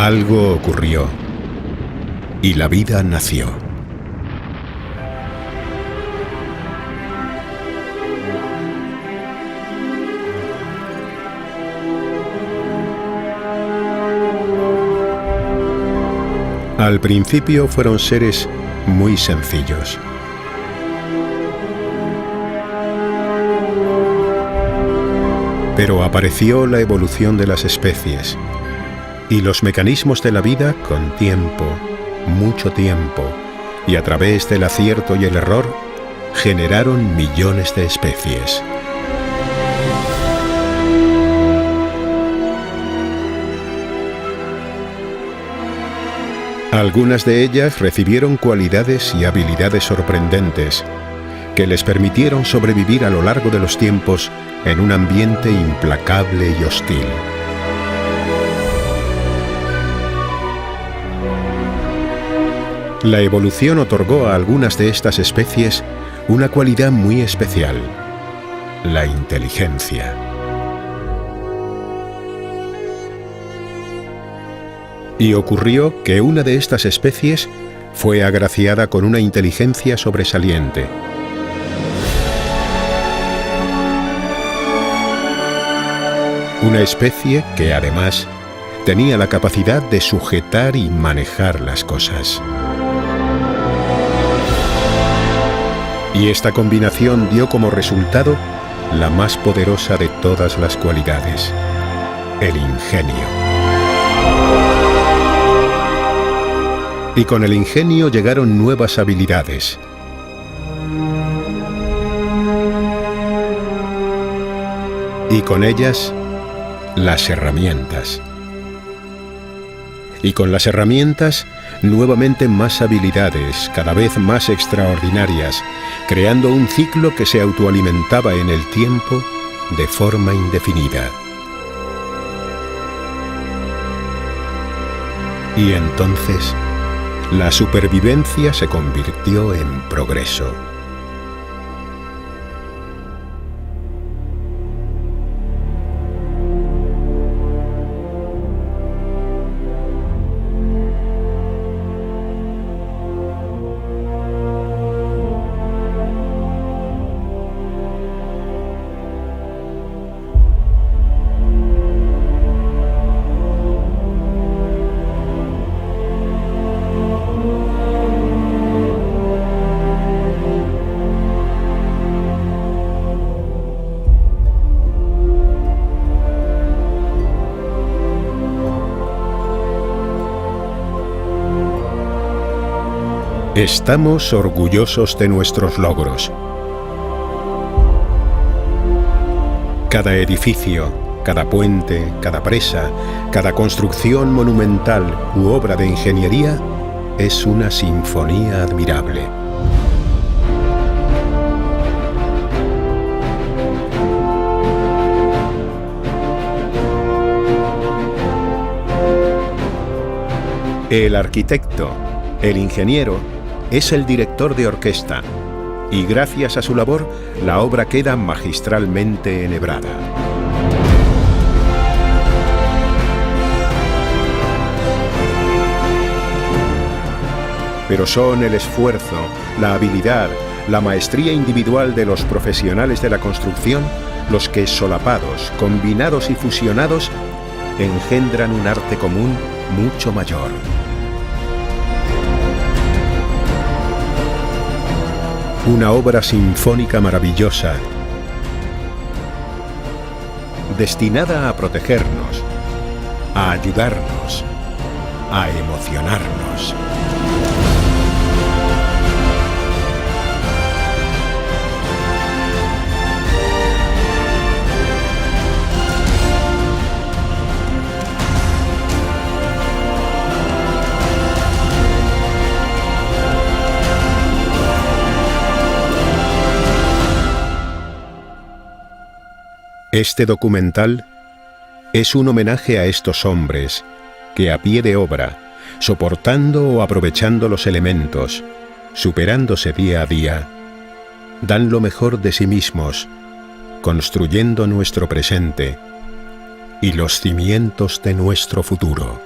Algo ocurrió y la vida nació. Al principio fueron seres muy sencillos. Pero apareció la evolución de las especies y los mecanismos de la vida con tiempo, mucho tiempo, y a través del acierto y el error, generaron millones de especies. Algunas de ellas recibieron cualidades y habilidades sorprendentes que les permitieron sobrevivir a lo largo de los tiempos en un ambiente implacable y hostil. La evolución otorgó a algunas de estas especies una cualidad muy especial: la inteligencia. Y ocurrió que una de estas especies fue agraciada con una inteligencia sobresaliente. Una especie que, además, tenía la capacidad de sujetar y manejar las cosas. Y esta combinación dio como resultado la más poderosa de todas las cualidades: el ingenio. Y con el ingenio llegaron nuevas habilidades. Y con ellas, las herramientas. Y con las herramientas, nuevamente más habilidades, cada vez más extraordinarias, creando un ciclo que se autoalimentaba en el tiempo de forma indefinida. Y entonces, la supervivencia se convirtió en progreso. Estamos orgullosos de nuestros logros. Cada edificio, cada puente, cada presa, cada construcción monumental u obra de ingeniería es una sinfonía admirable. El arquitecto, el ingeniero, es el director de orquesta, y gracias a su labor, la obra queda magistralmente enhebrada. Pero son el esfuerzo, la habilidad, la maestría individual de los profesionales de la construcción los que, solapados, combinados y fusionados, engendran un arte común mucho mayor. Una obra sinfónica maravillosa, destinada a protegernos, a ayudarnos, a emocionarnos. Este documental es un homenaje a estos hombres que, a pie de obra, soportando o aprovechando los elementos, superándose día a día, dan lo mejor de sí mismos, construyendo nuestro presente y los cimientos de nuestro futuro.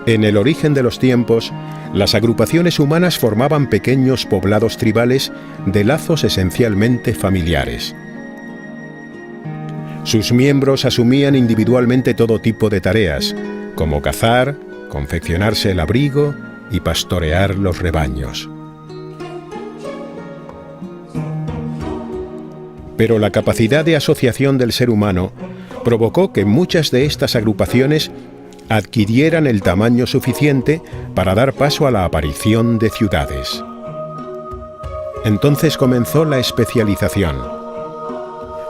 En el origen de los tiempos, las agrupaciones humanas formaban pequeños poblados tribales de lazos esencialmente familiares. Sus miembros asumían individualmente todo tipo de tareas, como cazar, confeccionarse el abrigo y pastorear los rebaños. Pero la capacidad de asociación del ser humano provocó que muchas de estas agrupaciones adquirieran el tamaño suficiente para dar paso a la aparición de ciudades. Entonces comenzó la especialización.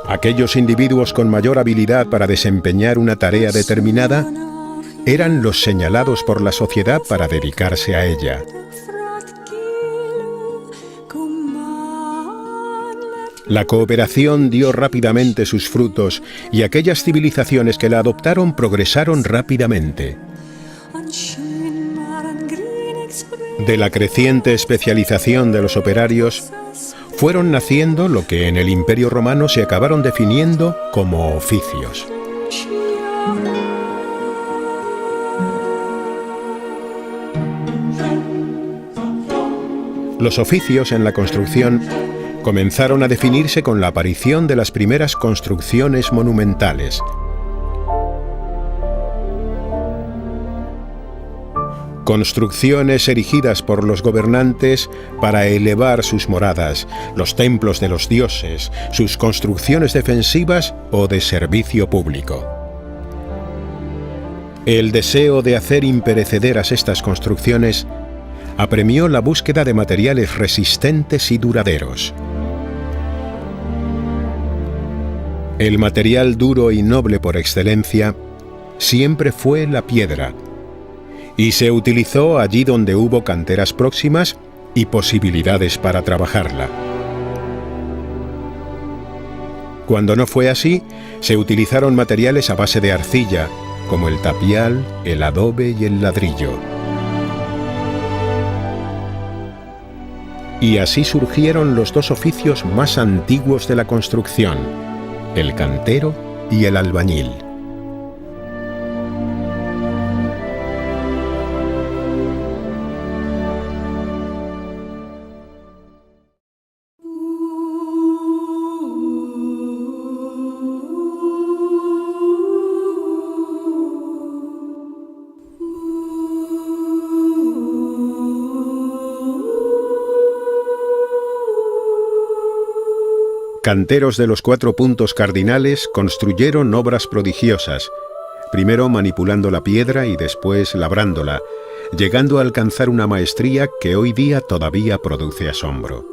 Aquellos individuos con mayor habilidad para desempeñar una tarea determinada eran los señalados por la sociedad para dedicarse a ella. La cooperación dio rápidamente sus frutos y aquellas civilizaciones que la adoptaron progresaron rápidamente. De la creciente especialización de los operarios, fueron naciendo lo que en el Imperio Romano se acabaron definiendo como oficios. Los oficios en la construcción comenzaron a definirse con la aparición de las primeras construcciones monumentales. Construcciones erigidas por los gobernantes para elevar sus moradas, los templos de los dioses, sus construcciones defensivas o de servicio público. El deseo de hacer imperecederas estas construcciones apremió la búsqueda de materiales resistentes y duraderos. El material duro y noble por excelencia siempre fue la piedra, y se utilizó allí donde hubo canteras próximas y posibilidades para trabajarla. Cuando no fue así, se utilizaron materiales a base de arcilla, como el tapial, el adobe y el ladrillo. Y así surgieron los dos oficios más antiguos de la construcción, el cantero y el albañil. Canteros de los 4 puntos cardinales construyeron obras prodigiosas, primero manipulando la piedra y después labrándola, llegando a alcanzar una maestría que hoy día todavía produce asombro.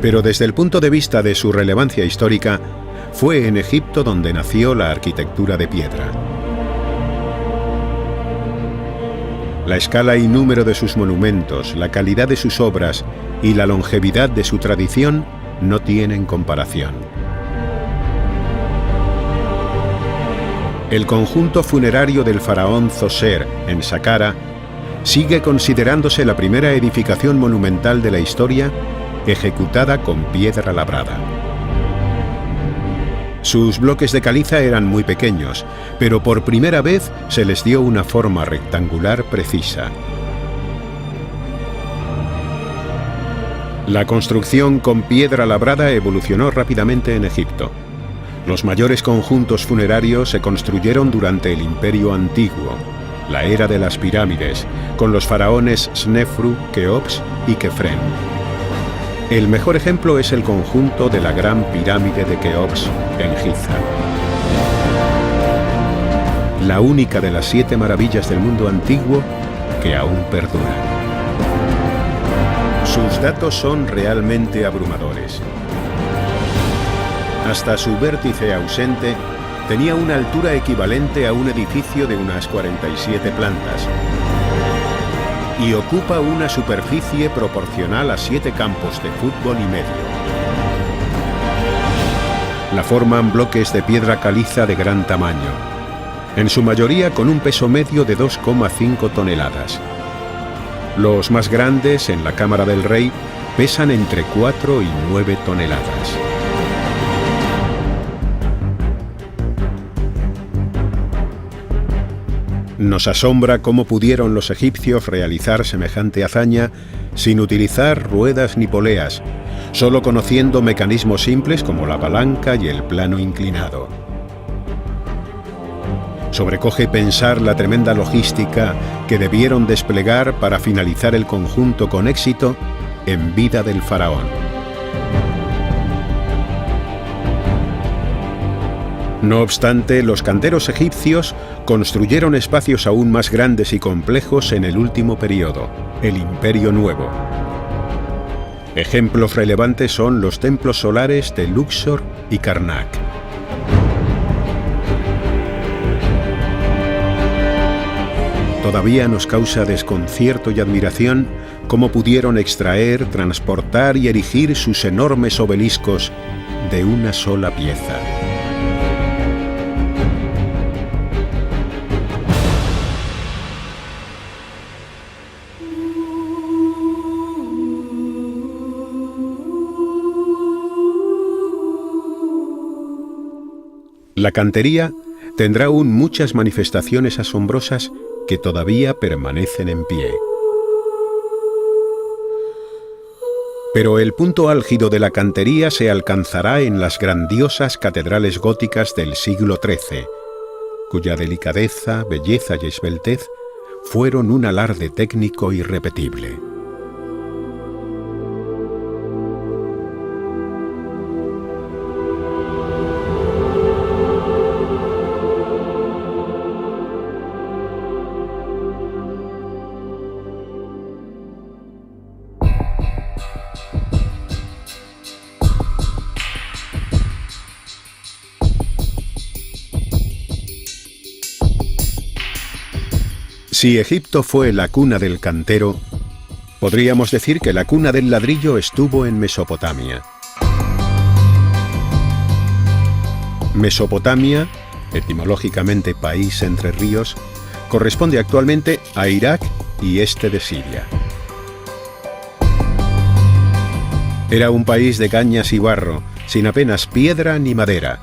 Pero desde el punto de vista de su relevancia histórica, fue en Egipto donde nació la arquitectura de piedra. La escala y número de sus monumentos, la calidad de sus obras y la longevidad de su tradición no tienen comparación. El conjunto funerario del faraón Zoser, en Saqqara, sigue considerándose la primera edificación monumental de la historia ejecutada con piedra labrada. Sus bloques de caliza eran muy pequeños, pero por primera vez se les dio una forma rectangular precisa. La construcción con piedra labrada evolucionó rápidamente en Egipto. Los mayores conjuntos funerarios se construyeron durante el Imperio Antiguo, la era de las pirámides, con los faraones Snefru, Keops y Kefren. El mejor ejemplo es el conjunto de la Gran Pirámide de Keops en Giza. La única de las 7 maravillas del mundo antiguo que aún perdura. Sus datos son realmente abrumadores. Hasta su vértice ausente, tenía una altura equivalente a un edificio de unas 47 plantas. Y ocupa una superficie proporcional a 7 campos de fútbol y medio. La forman bloques de piedra caliza de gran tamaño, en su mayoría con un peso medio de 2,5 toneladas. Los más grandes, en la Cámara del Rey, pesan entre 4 y 9 toneladas. Nos asombra cómo pudieron los egipcios realizar semejante hazaña sin utilizar ruedas ni poleas, solo conociendo mecanismos simples como la palanca y el plano inclinado. Sobrecoge pensar la tremenda logística que debieron desplegar para finalizar el conjunto con éxito en vida del faraón. No obstante, los canteros egipcios construyeron espacios aún más grandes y complejos en el último período, el Imperio Nuevo. Ejemplos relevantes son los templos solares de Luxor y Karnak. Todavía nos causa desconcierto y admiración cómo pudieron extraer, transportar y erigir sus enormes obeliscos de una sola pieza. La cantería tendrá aún muchas manifestaciones asombrosas que todavía permanecen en pie. Pero el punto álgido de la cantería se alcanzará en las grandiosas catedrales góticas del siglo XIII, cuya delicadeza, belleza y esbeltez fueron un alarde técnico irrepetible. Si Egipto fue la cuna del cantero, podríamos decir que la cuna del ladrillo estuvo en Mesopotamia. Mesopotamia, etimológicamente país entre ríos, corresponde actualmente a Irak y este de Siria. Era un país de cañas y barro, sin apenas piedra ni madera.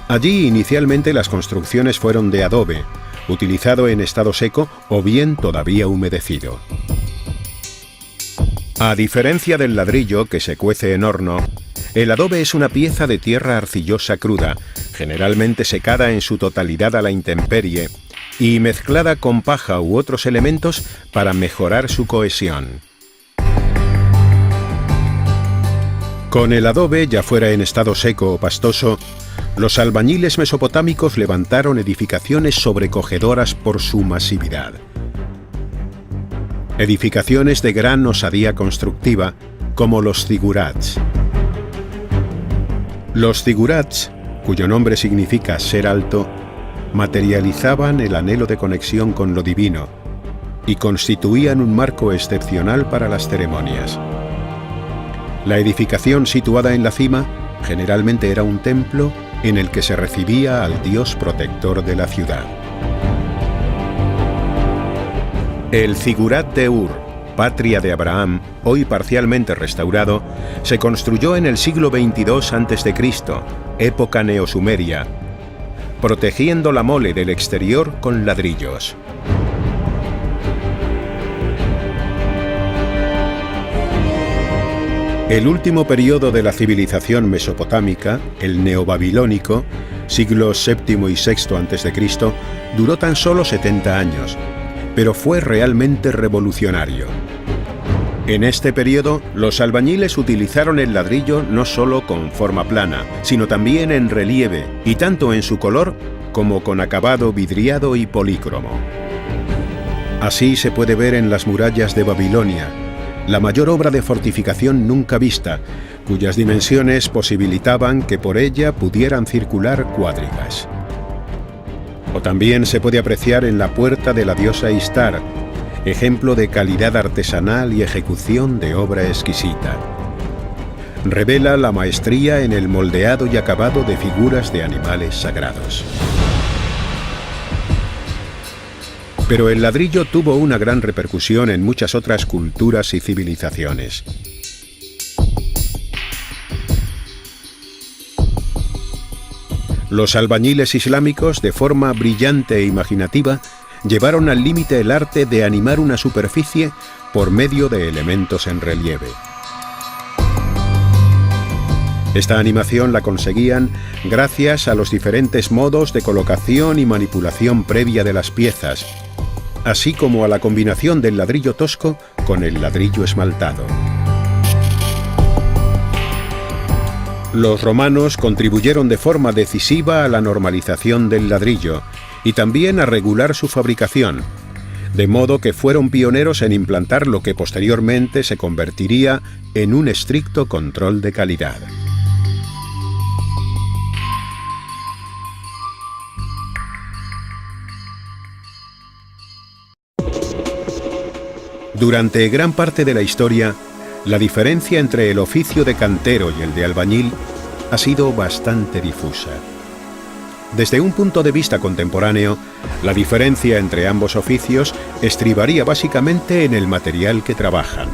Allí inicialmente las construcciones fueron de adobe, utilizado en estado seco o bien todavía humedecido. A diferencia del ladrillo que se cuece en horno, el adobe es una pieza de tierra arcillosa cruda, generalmente secada en su totalidad a la intemperie y mezclada con paja u otros elementos para mejorar su cohesión. Con el adobe, ya fuera en estado seco o pastoso, los albañiles mesopotámicos levantaron edificaciones sobrecogedoras por su masividad. Edificaciones de gran osadía constructiva, como los zigurats. Los zigurats, cuyo nombre significa ser alto, materializaban el anhelo de conexión con lo divino y constituían un marco excepcional para las ceremonias. La edificación situada en la cima generalmente era un templo en el que se recibía al dios protector de la ciudad. El Zigurat de Ur, patria de Abraham, hoy parcialmente restaurado, se construyó en el siglo XXII a.C., época neosumeria, protegiendo la mole del exterior con ladrillos. El último periodo de la civilización mesopotámica, el neobabilónico, siglos VII y VI a.C., duró tan solo 70 años, pero fue realmente revolucionario. En este periodo, los albañiles utilizaron el ladrillo no solo con forma plana, sino también en relieve, y tanto en su color como con acabado vidriado y polícromo. Así se puede ver en las murallas de Babilonia, la mayor obra de fortificación nunca vista, cuyas dimensiones posibilitaban que por ella pudieran circular cuadrigas. O también se puede apreciar en la puerta de la diosa Ishtar, ejemplo de calidad artesanal y ejecución de obra exquisita. revela la maestría en el moldeado y acabado de figuras de animales sagrados. Pero el ladrillo tuvo una gran repercusión en muchas otras culturas y civilizaciones. Los albañiles islámicos, de forma brillante e imaginativa, llevaron al límite el arte de animar una superficie por medio de elementos en relieve. Esta animación la conseguían gracias a los diferentes modos de colocación y manipulación previa de las piezas, así como a la combinación del ladrillo tosco con el ladrillo esmaltado. Los romanos contribuyeron de forma decisiva a la normalización del ladrillo y también a regular su fabricación, de modo que fueron pioneros en implantar lo que posteriormente se convertiría en un estricto control de calidad. Durante gran parte de la historia, la diferencia entre el oficio de cantero y el de albañil ha sido bastante difusa. Desde un punto de vista contemporáneo, la diferencia entre ambos oficios estribaría básicamente en el material que trabajan.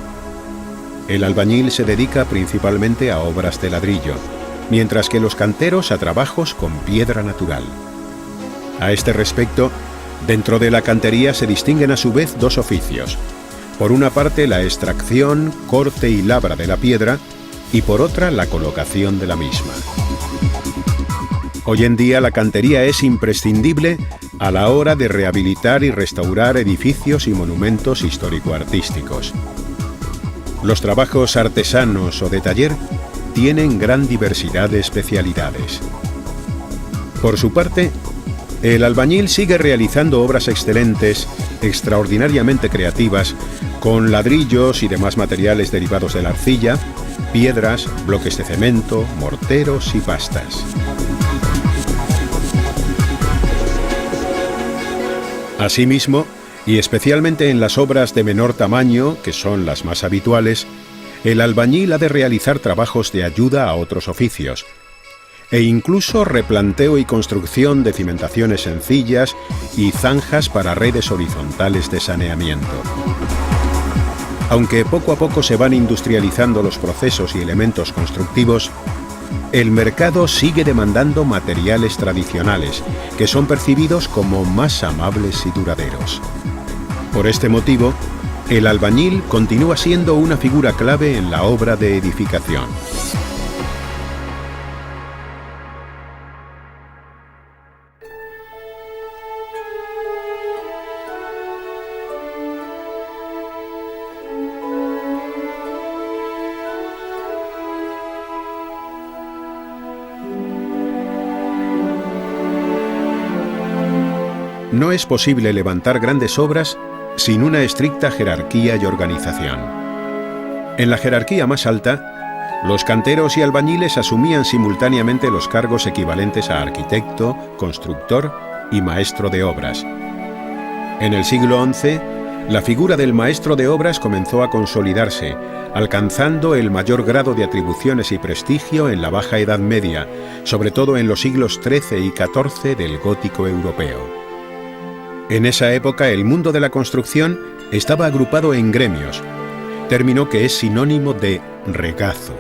El albañil se dedica principalmente a obras de ladrillo, mientras que los canteros a trabajos con piedra natural. A este respecto, dentro de la cantería se distinguen a su vez dos oficios. Por una parte, la extracción, corte y labra de la piedra, y por otra, la colocación de la misma. Hoy en día la cantería es imprescindible a la hora de rehabilitar y restaurar edificios y monumentos histórico-artísticos. Los trabajos artesanos o de taller tienen gran diversidad de especialidades. Por su parte, el albañil sigue realizando obras excelentes, extraordinariamente creativas, con ladrillos y demás materiales derivados de la arcilla, piedras, bloques de cemento, morteros y pastas. Asimismo, y especialmente en las obras de menor tamaño, que son las más habituales, el albañil ha de realizar trabajos de ayuda a otros oficios, e incluso replanteo y construcción de cimentaciones sencillas y zanjas para redes horizontales de saneamiento. Aunque poco a poco se van industrializando los procesos y elementos constructivos, el mercado sigue demandando materiales tradicionales, que son percibidos como más amables y duraderos. Por este motivo, el albañil continúa siendo una figura clave en la obra de edificación. No es posible levantar grandes obras sin una estricta jerarquía y organización. En la jerarquía más alta, los canteros y albañiles asumían simultáneamente los cargos equivalentes a arquitecto, constructor y maestro de obras. En el siglo XI, la figura del maestro de obras comenzó a consolidarse, alcanzando el mayor grado de atribuciones y prestigio en la Baja Edad Media, sobre todo en los siglos XIII y XIV del gótico europeo. En esa época el mundo de la construcción estaba agrupado en gremios, término que es sinónimo de regazo.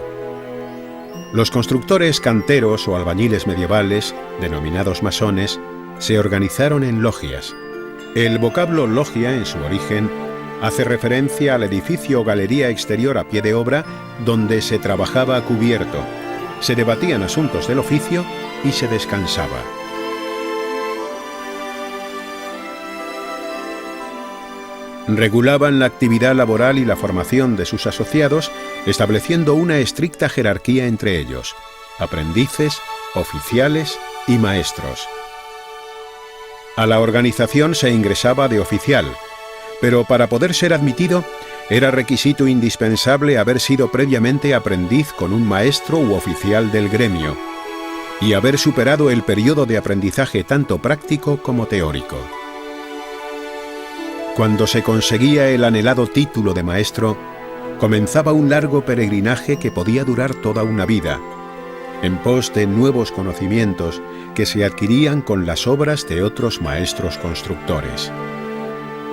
Los constructores canteros o albañiles medievales, denominados masones, se organizaron en logias. El vocablo logia, en su origen, hace referencia al edificio o galería exterior a pie de obra donde se trabajaba a cubierto, se debatían asuntos del oficio y se descansaba. Regulaban la actividad laboral y la formación de sus asociados, estableciendo una estricta jerarquía entre ellos: aprendices, oficiales y maestros. A la organización se ingresaba de oficial, pero para poder ser admitido era requisito indispensable haber sido previamente aprendiz con un maestro u oficial del gremio y haber superado el periodo de aprendizaje tanto práctico como teórico. Cuando se conseguía el anhelado título de maestro, comenzaba un largo peregrinaje que podía durar toda una vida, en pos de nuevos conocimientos que se adquirían con las obras de otros maestros constructores.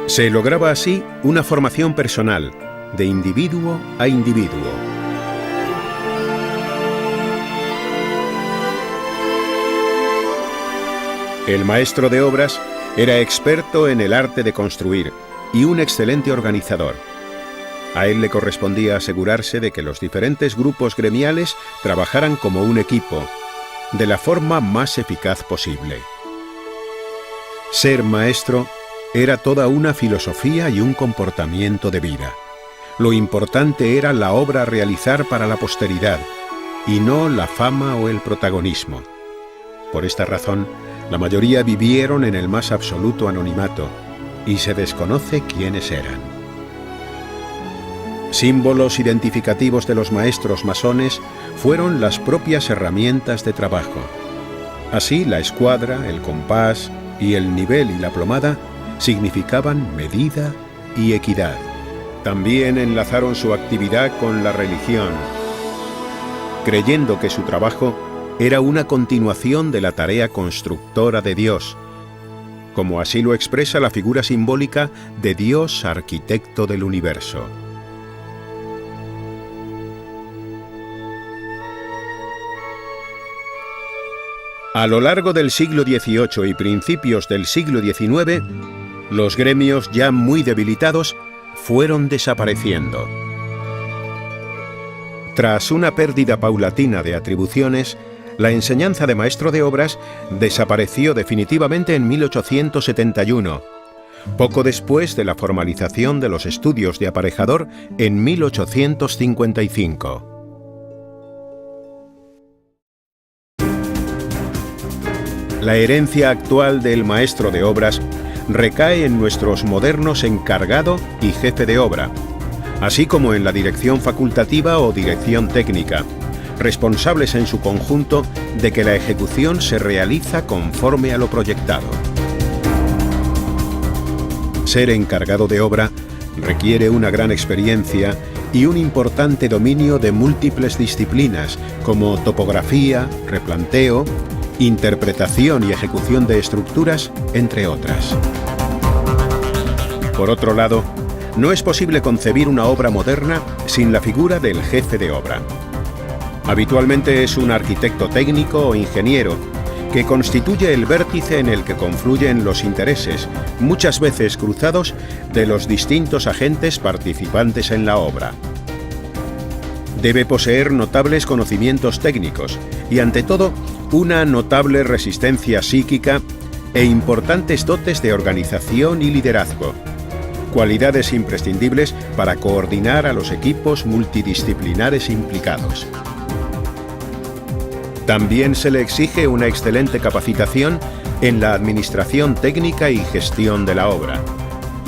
Se lograba así una formación personal, de individuo a individuo. El maestro de obras era experto en el arte de construir y un excelente organizador. A él le correspondía asegurarse de que los diferentes grupos gremiales trabajaran como un equipo, de la forma más eficaz posible. Ser maestro era toda una filosofía y un comportamiento de vida. Lo importante era la obra a realizar para la posteridad, y no la fama o el protagonismo. Por esta razón, la mayoría vivieron en el más absoluto anonimato, y se desconoce quiénes eran. Símbolos identificativos de los maestros masones fueron las propias herramientas de trabajo. Así, la escuadra, el compás y el nivel y la plomada significaban medida y equidad. También enlazaron su actividad con la religión, creyendo que su trabajo era una continuación de la tarea constructora de Dios, como así lo expresa la figura simbólica de Dios arquitecto del universo. A lo largo del siglo XVIII y principios del siglo XIX, los gremios ya muy debilitados fueron desapareciendo. Tras una pérdida paulatina de atribuciones, la enseñanza de maestro de obras desapareció definitivamente en 1871, poco después de la formalización de los estudios de aparejador en 1855. La herencia actual del maestro de obras recae en nuestros modernos encargado y jefe de obra, así como en la dirección facultativa o dirección técnica, responsables en su conjunto de que la ejecución se realiza conforme a lo proyectado. Ser encargado de obra requiere una gran experiencia y un importante dominio de múltiples disciplinas como topografía, replanteo, interpretación y ejecución de estructuras, entre otras. Por otro lado, no es posible concebir una obra moderna sin la figura del jefe de obra. Habitualmente es un arquitecto técnico o ingeniero que constituye el vértice en el que confluyen los intereses, muchas veces cruzados, de los distintos agentes participantes en la obra. Debe poseer notables conocimientos técnicos y, ante todo, una notable resistencia psíquica e importantes dotes de organización y liderazgo, cualidades imprescindibles para coordinar a los equipos multidisciplinares implicados. También se le exige una excelente capacitación en la administración técnica y gestión de la obra,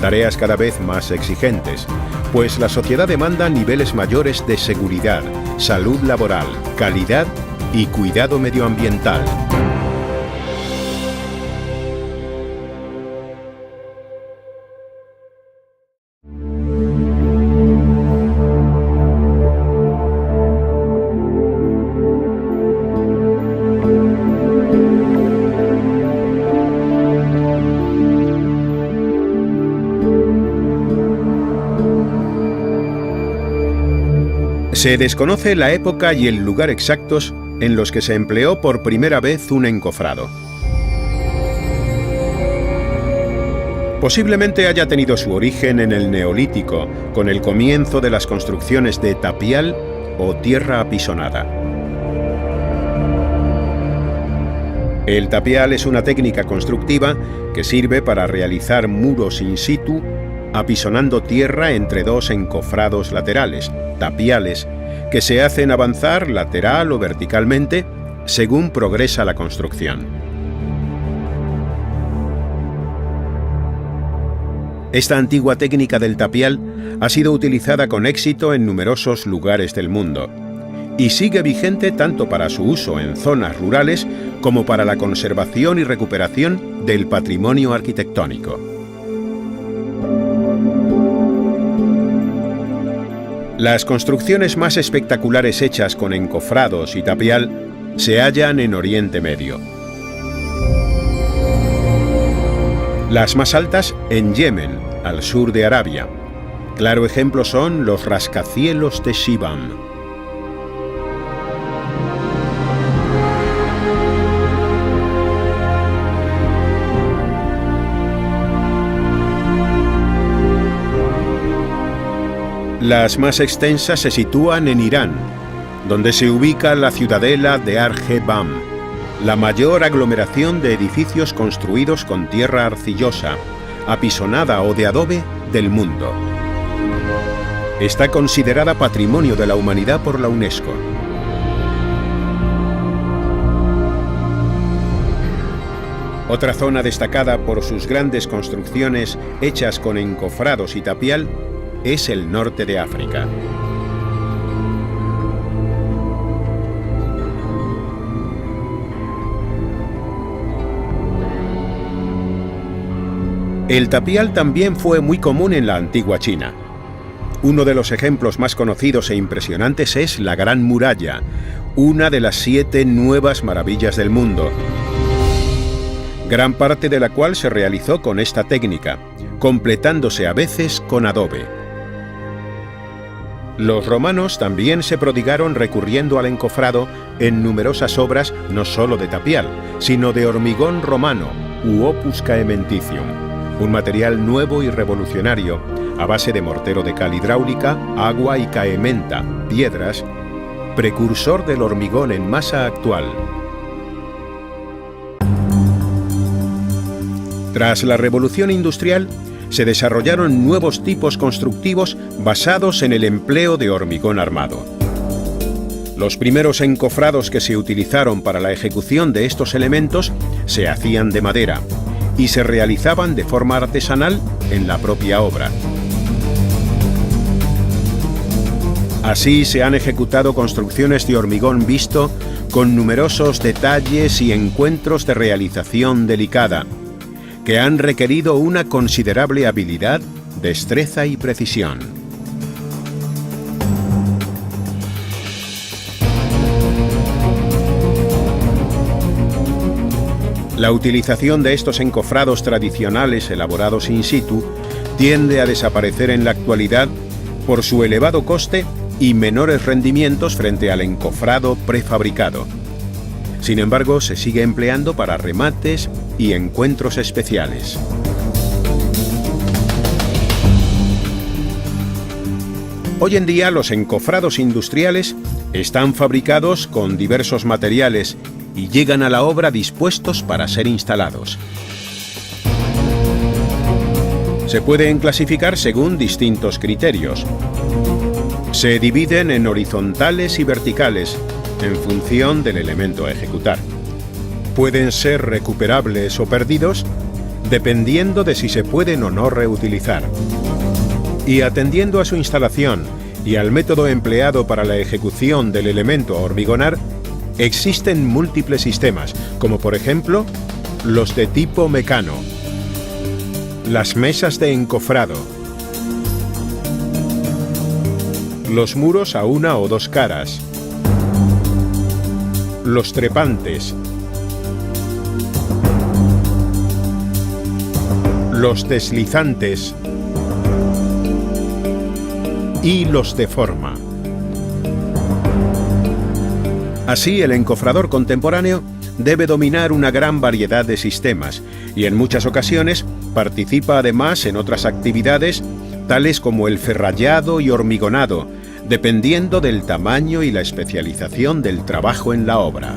tareas cada vez más exigentes, pues la sociedad demanda niveles mayores de seguridad, salud laboral, calidad y cuidado medioambiental. Se desconoce la época y el lugar exactos en los que se empleó por primera vez un encofrado. Posiblemente haya tenido su origen en el Neolítico, con el comienzo de las construcciones de tapial o tierra apisonada. El tapial es una técnica constructiva que sirve para realizar muros in situ, apisonando tierra entre dos encofrados laterales, tapiales, que se hacen avanzar lateral o verticalmente según progresa la construcción. Esta antigua técnica del tapial ha sido utilizada con éxito en numerosos lugares del mundo y sigue vigente tanto para su uso en zonas rurales como para la conservación y recuperación del patrimonio arquitectónico. Las construcciones más espectaculares hechas con encofrados y tapial se hallan en Oriente Medio. Las más altas en Yemen, al sur de Arabia. Claro ejemplo son los rascacielos de Shibam. Las más extensas se sitúan en Irán, donde se ubica la ciudadela de Argebam, la mayor aglomeración de edificios construidos con tierra arcillosa, apisonada o de adobe del mundo. Está considerada Patrimonio de la Humanidad por la UNESCO. Otra zona destacada por sus grandes construcciones hechas con encofrados y tapial es el norte de África. El tapial también fue muy común en la antigua China. Uno de los ejemplos más conocidos e impresionantes es la Gran Muralla, una de las 7 nuevas maravillas del mundo, gran parte de la cual se realizó con esta técnica, completándose a veces con adobe. Los romanos también se prodigaron recurriendo al encofrado en numerosas obras no solo de tapial, sino de hormigón romano u opus caementicium, un material nuevo y revolucionario a base de mortero de cal hidráulica, agua y caementa, piedras, precursor del hormigón en masa actual. Tras la Revolución Industrial, se desarrollaron nuevos tipos constructivos basados en el empleo de hormigón armado. Los primeros encofrados que se utilizaron para la ejecución de estos elementos se hacían de madera y se realizaban de forma artesanal en la propia obra. Así se han ejecutado construcciones de hormigón visto con numerosos detalles y encuentros de realización delicada, que han requerido una considerable habilidad, destreza y precisión. La utilización de estos encofrados tradicionales elaborados in situ tiende a desaparecer en la actualidad por su elevado coste y menores rendimientos frente al encofrado prefabricado. Sin embargo, se sigue empleando para remates y encuentros especiales. Hoy en día los encofrados industriales están fabricados con diversos materiales y llegan a la obra dispuestos para ser instalados. Se pueden clasificar según distintos criterios. Se dividen en horizontales y verticales, en función del elemento a ejecutar. Pueden ser recuperables o perdidos, dependiendo de si se pueden o no reutilizar. Y atendiendo a su instalación y al método empleado para la ejecución del elemento a hormigonar, existen múltiples sistemas, como por ejemplo, los de tipo mecano, las mesas de encofrado, los muros a una o dos caras, los trepantes, los deslizantes y los de forma. Así, el encofrador contemporáneo debe dominar una gran variedad de sistemas y en muchas ocasiones participa además en otras actividades tales como el ferrallado y hormigonado, dependiendo del tamaño y la especialización del trabajo en la obra.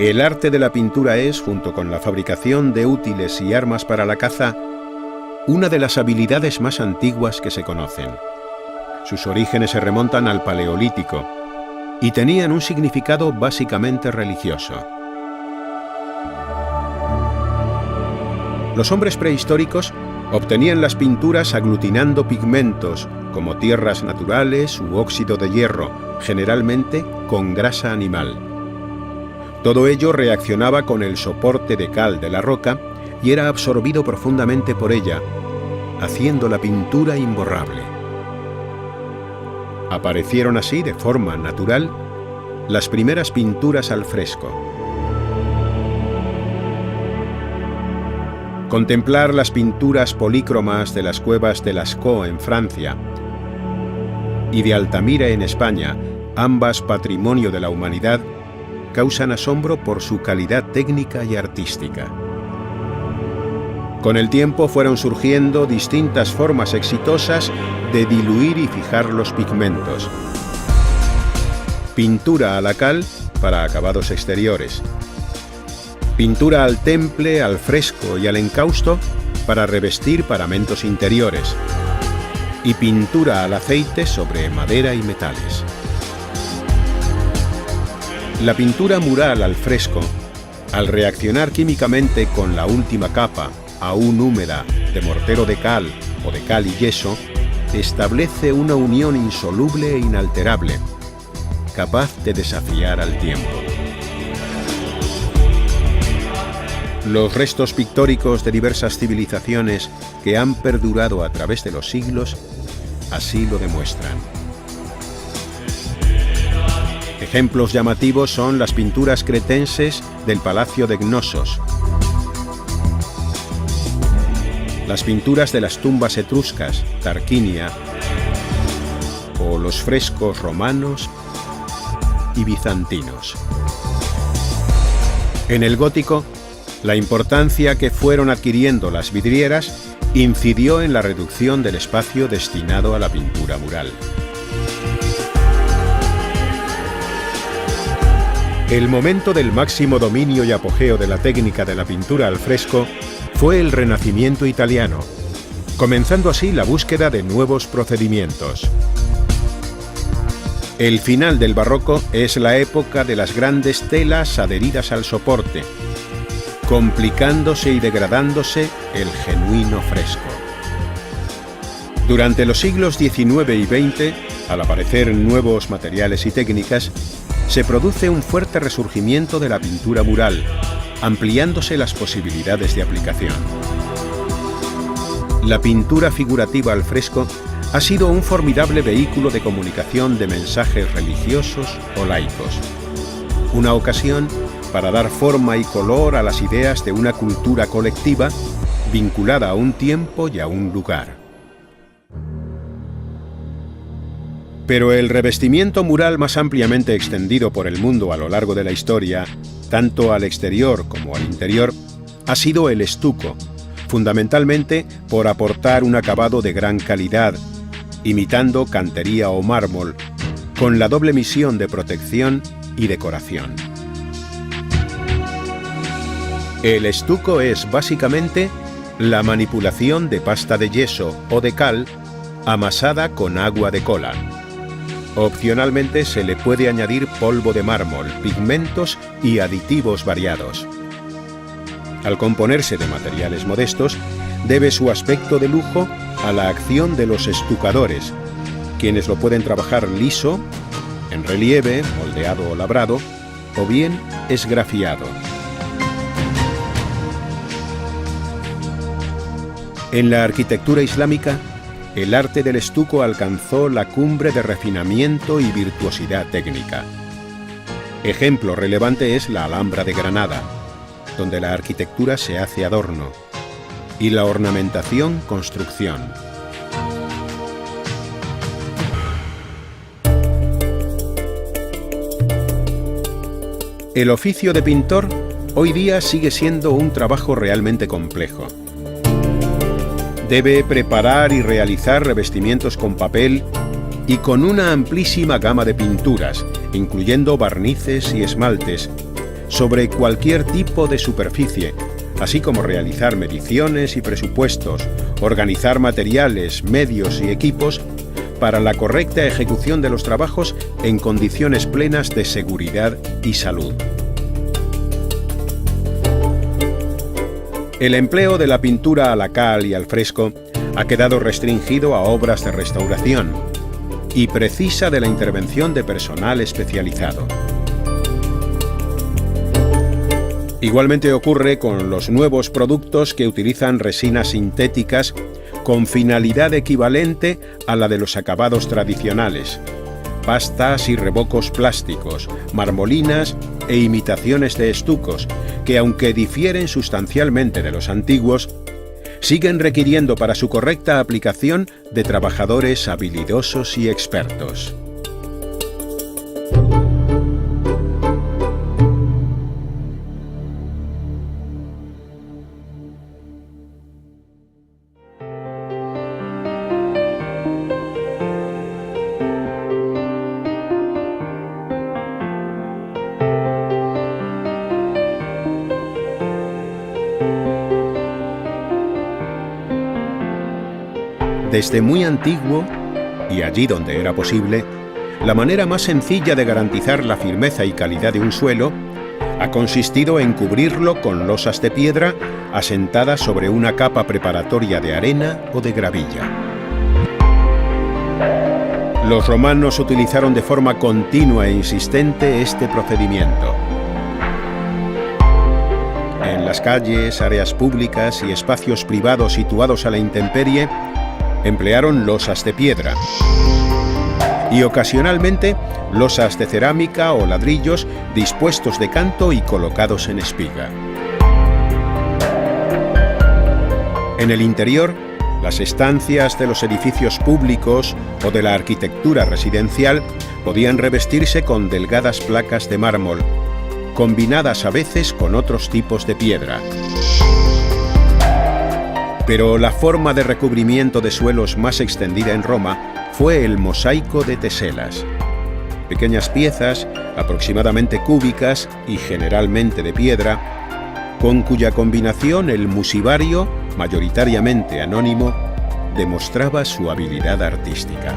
El arte de la pintura es, junto con la fabricación de útiles y armas para la caza, una de las habilidades más antiguas que se conocen. Sus orígenes se remontan al Paleolítico y tenían un significado básicamente religioso. Los hombres prehistóricos obtenían las pinturas aglutinando pigmentos, como tierras naturales u óxido de hierro, generalmente con grasa animal. Todo ello reaccionaba con el soporte de cal de la roca y era absorbido profundamente por ella, haciendo la pintura imborrable. Aparecieron así, de forma natural, las primeras pinturas al fresco. Contemplar las pinturas polícromas de las cuevas de Lascaux en Francia y de Altamira en España, ambas patrimonio de la humanidad, causan asombro por su calidad técnica y artística. Con el tiempo fueron surgiendo distintas formas exitosas de diluir y fijar los pigmentos. Pintura a la cal para acabados exteriores. Pintura al temple, al fresco y al encausto para revestir paramentos interiores. Y pintura al aceite sobre madera y metales. La pintura mural al fresco, al reaccionar químicamente con la última capa, aún húmeda, de mortero de cal o de cal y yeso, establece una unión insoluble e inalterable, capaz de desafiar al tiempo. Los restos pictóricos de diversas civilizaciones que han perdurado a través de los siglos así lo demuestran. Ejemplos llamativos son las pinturas cretenses del Palacio de Cnosos, las pinturas de las tumbas etruscas, Tarquinia, o los frescos romanos y bizantinos. En el gótico, la importancia que fueron adquiriendo las vidrieras incidió en la reducción del espacio destinado a la pintura mural. El momento del máximo dominio y apogeo de la técnica de la pintura al fresco fue el Renacimiento italiano, comenzando así la búsqueda de nuevos procedimientos. El final del barroco es la época de las grandes telas adheridas al soporte, complicándose y degradándose el genuino fresco. Durante los siglos XIX y XX, al aparecer nuevos materiales y técnicas, se produce un fuerte resurgimiento de la pintura mural, ampliándose las posibilidades de aplicación. La pintura figurativa al fresco ha sido un formidable vehículo de comunicación de mensajes religiosos o laicos. Una ocasión para dar forma y color a las ideas de una cultura colectiva vinculada a un tiempo y a un lugar. Pero el revestimiento mural más ampliamente extendido por el mundo a lo largo de la historia, tanto al exterior como al interior, ha sido el estuco, fundamentalmente por aportar un acabado de gran calidad, imitando cantería o mármol, con la doble misión de protección y decoración. El estuco es básicamente la manipulación de pasta de yeso o de cal amasada con agua de cola. Opcionalmente se le puede añadir polvo de mármol, pigmentos y aditivos variados. Al componerse de materiales modestos, debe su aspecto de lujo a la acción de los estucadores, quienes lo pueden trabajar liso, en relieve, moldeado o labrado, o bien esgrafiado. En la arquitectura islámica, el arte del estuco alcanzó la cumbre de refinamiento y virtuosidad técnica. Ejemplo relevante es la Alhambra de Granada, donde la arquitectura se hace adorno, y la ornamentación construcción. El oficio de pintor hoy día sigue siendo un trabajo realmente complejo. Debe preparar y realizar revestimientos con papel y con una amplísima gama de pinturas, incluyendo barnices y esmaltes, sobre cualquier tipo de superficie, así como realizar mediciones y presupuestos, organizar materiales, medios y equipos para la correcta ejecución de los trabajos en condiciones plenas de seguridad y salud. El empleo de la pintura a la cal y al fresco ha quedado restringido a obras de restauración y precisa de la intervención de personal especializado. Igualmente ocurre con los nuevos productos que utilizan resinas sintéticas con finalidad equivalente a la de los acabados tradicionales: pastas y revocos plásticos, marmolinas e imitaciones de estucos, que aunque difieren sustancialmente de los antiguos, siguen requiriendo para su correcta aplicación de trabajadores habilidosos y expertos. Desde muy antiguo, y allí donde era posible, la manera más sencilla de garantizar la firmeza y calidad de un suelo ha consistido en cubrirlo con losas de piedra asentadas sobre una capa preparatoria de arena o de gravilla. Los romanos utilizaron de forma continua e insistente este procedimiento. En las calles, áreas públicas y espacios privados situados a la intemperie, emplearon losas de piedra y ocasionalmente losas de cerámica o ladrillos dispuestos de canto y colocados en espiga. En el interior, las estancias de los edificios públicos o de la arquitectura residencial podían revestirse con delgadas placas de mármol, combinadas a veces con otros tipos de piedra. Pero la forma de recubrimiento de suelos más extendida en Roma fue el mosaico de teselas. Pequeñas piezas, aproximadamente cúbicas y generalmente de piedra, con cuya combinación el musivario, mayoritariamente anónimo, demostraba su habilidad artística.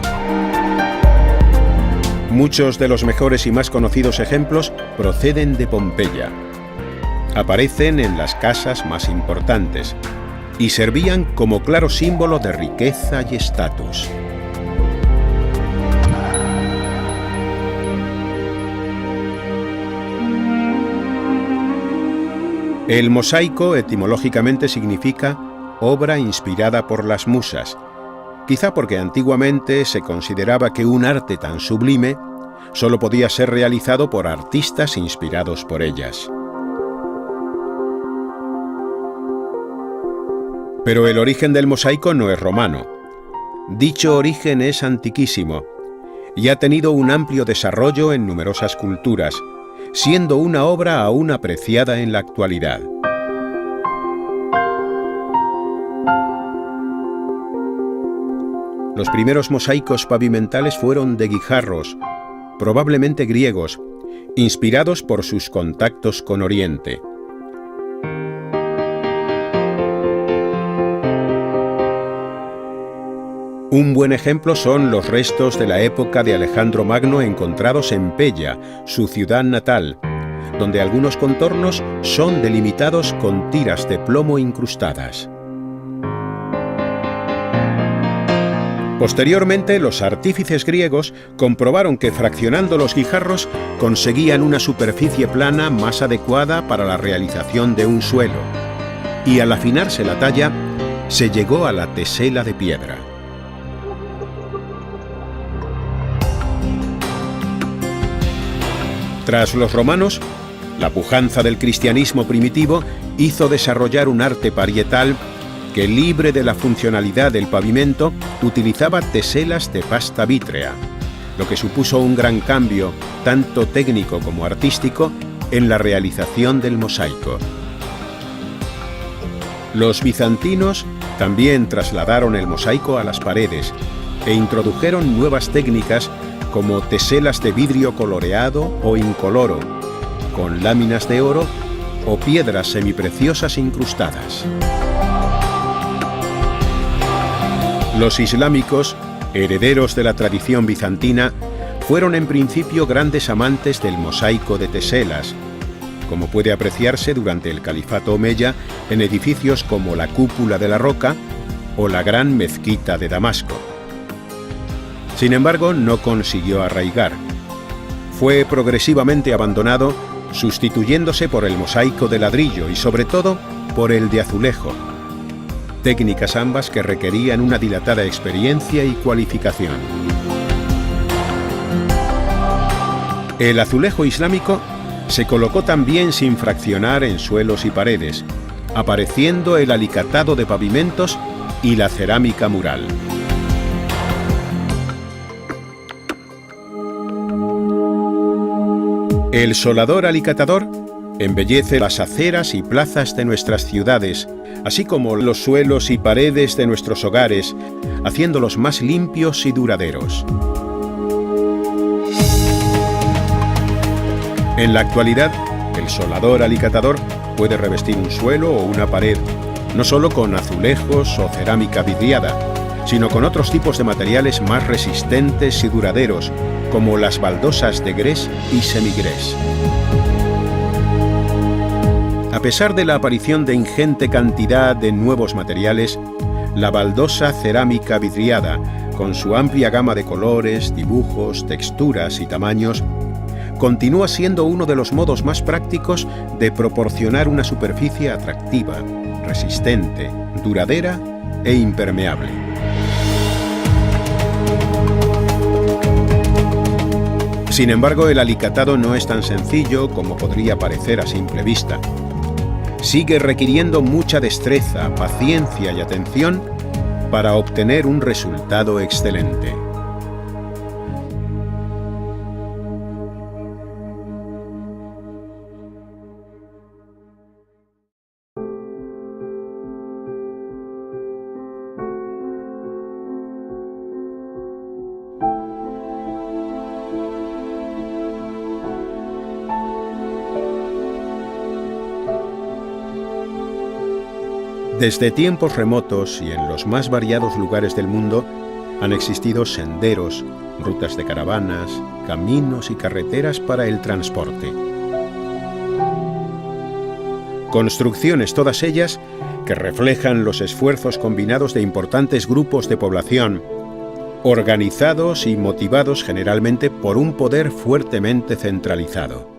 Muchos de los mejores y más conocidos ejemplos proceden de Pompeya. Aparecen en las casas más importantes y servían como claro símbolo de riqueza y estatus. El mosaico etimológicamente significa obra inspirada por las musas, quizá porque antiguamente se consideraba que un arte tan sublime solo podía ser realizado por artistas inspirados por ellas. Pero el origen del mosaico no es romano. Dicho origen es antiquísimo y ha tenido un amplio desarrollo en numerosas culturas, siendo una obra aún apreciada en la actualidad. Los primeros mosaicos pavimentales fueron de guijarros, probablemente griegos, inspirados por sus contactos con Oriente. Un buen ejemplo son los restos de la época de Alejandro Magno encontrados en Pella, su ciudad natal, donde algunos contornos son delimitados con tiras de plomo incrustadas. Posteriormente, los artífices griegos comprobaron que fraccionando los guijarros conseguían una superficie plana más adecuada para la realización de un suelo, y al afinarse la talla, se llegó a la tesela de piedra. Tras los romanos, la pujanza del cristianismo primitivo hizo desarrollar un arte parietal que, libre de la funcionalidad del pavimento, utilizaba teselas de pasta vítrea, lo que supuso un gran cambio, tanto técnico como artístico, en la realización del mosaico. Los bizantinos también trasladaron el mosaico a las paredes e introdujeron nuevas técnicas como teselas de vidrio coloreado o incoloro, con láminas de oro o piedras semipreciosas incrustadas. Los islámicos, herederos de la tradición bizantina, fueron en principio grandes amantes del mosaico de teselas, como puede apreciarse durante el Califato Omeya en edificios como la Cúpula de la Roca o la Gran Mezquita de Damasco. Sin embargo, no consiguió arraigar. Fue progresivamente abandonado, sustituyéndose por el mosaico de ladrillo y sobre todo por el de azulejo, técnicas ambas que requerían una dilatada experiencia y cualificación. El azulejo islámico se colocó también sin fraccionar en suelos y paredes, apareciendo el alicatado de pavimentos y la cerámica mural. El solador alicatador embellece las aceras y plazas de nuestras ciudades, así como los suelos y paredes de nuestros hogares, haciéndolos más limpios y duraderos. En la actualidad, el solador alicatador puede revestir un suelo o una pared, no solo con azulejos o cerámica vidriada, sino con otros tipos de materiales más resistentes y duraderos, como las baldosas de grés y semigrés. A pesar de la aparición de ingente cantidad de nuevos materiales, la baldosa cerámica vidriada, con su amplia gama de colores, dibujos, texturas y tamaños, continúa siendo uno de los modos más prácticos de proporcionar una superficie atractiva, resistente, duradera e impermeable. Sin embargo, el alicatado no es tan sencillo como podría parecer a simple vista. Sigue requiriendo mucha destreza, paciencia y atención para obtener un resultado excelente. Desde tiempos remotos y en los más variados lugares del mundo han existido senderos, rutas de caravanas, caminos y carreteras para el transporte. Construcciones todas ellas que reflejan los esfuerzos combinados de importantes grupos de población, organizados y motivados generalmente por un poder fuertemente centralizado.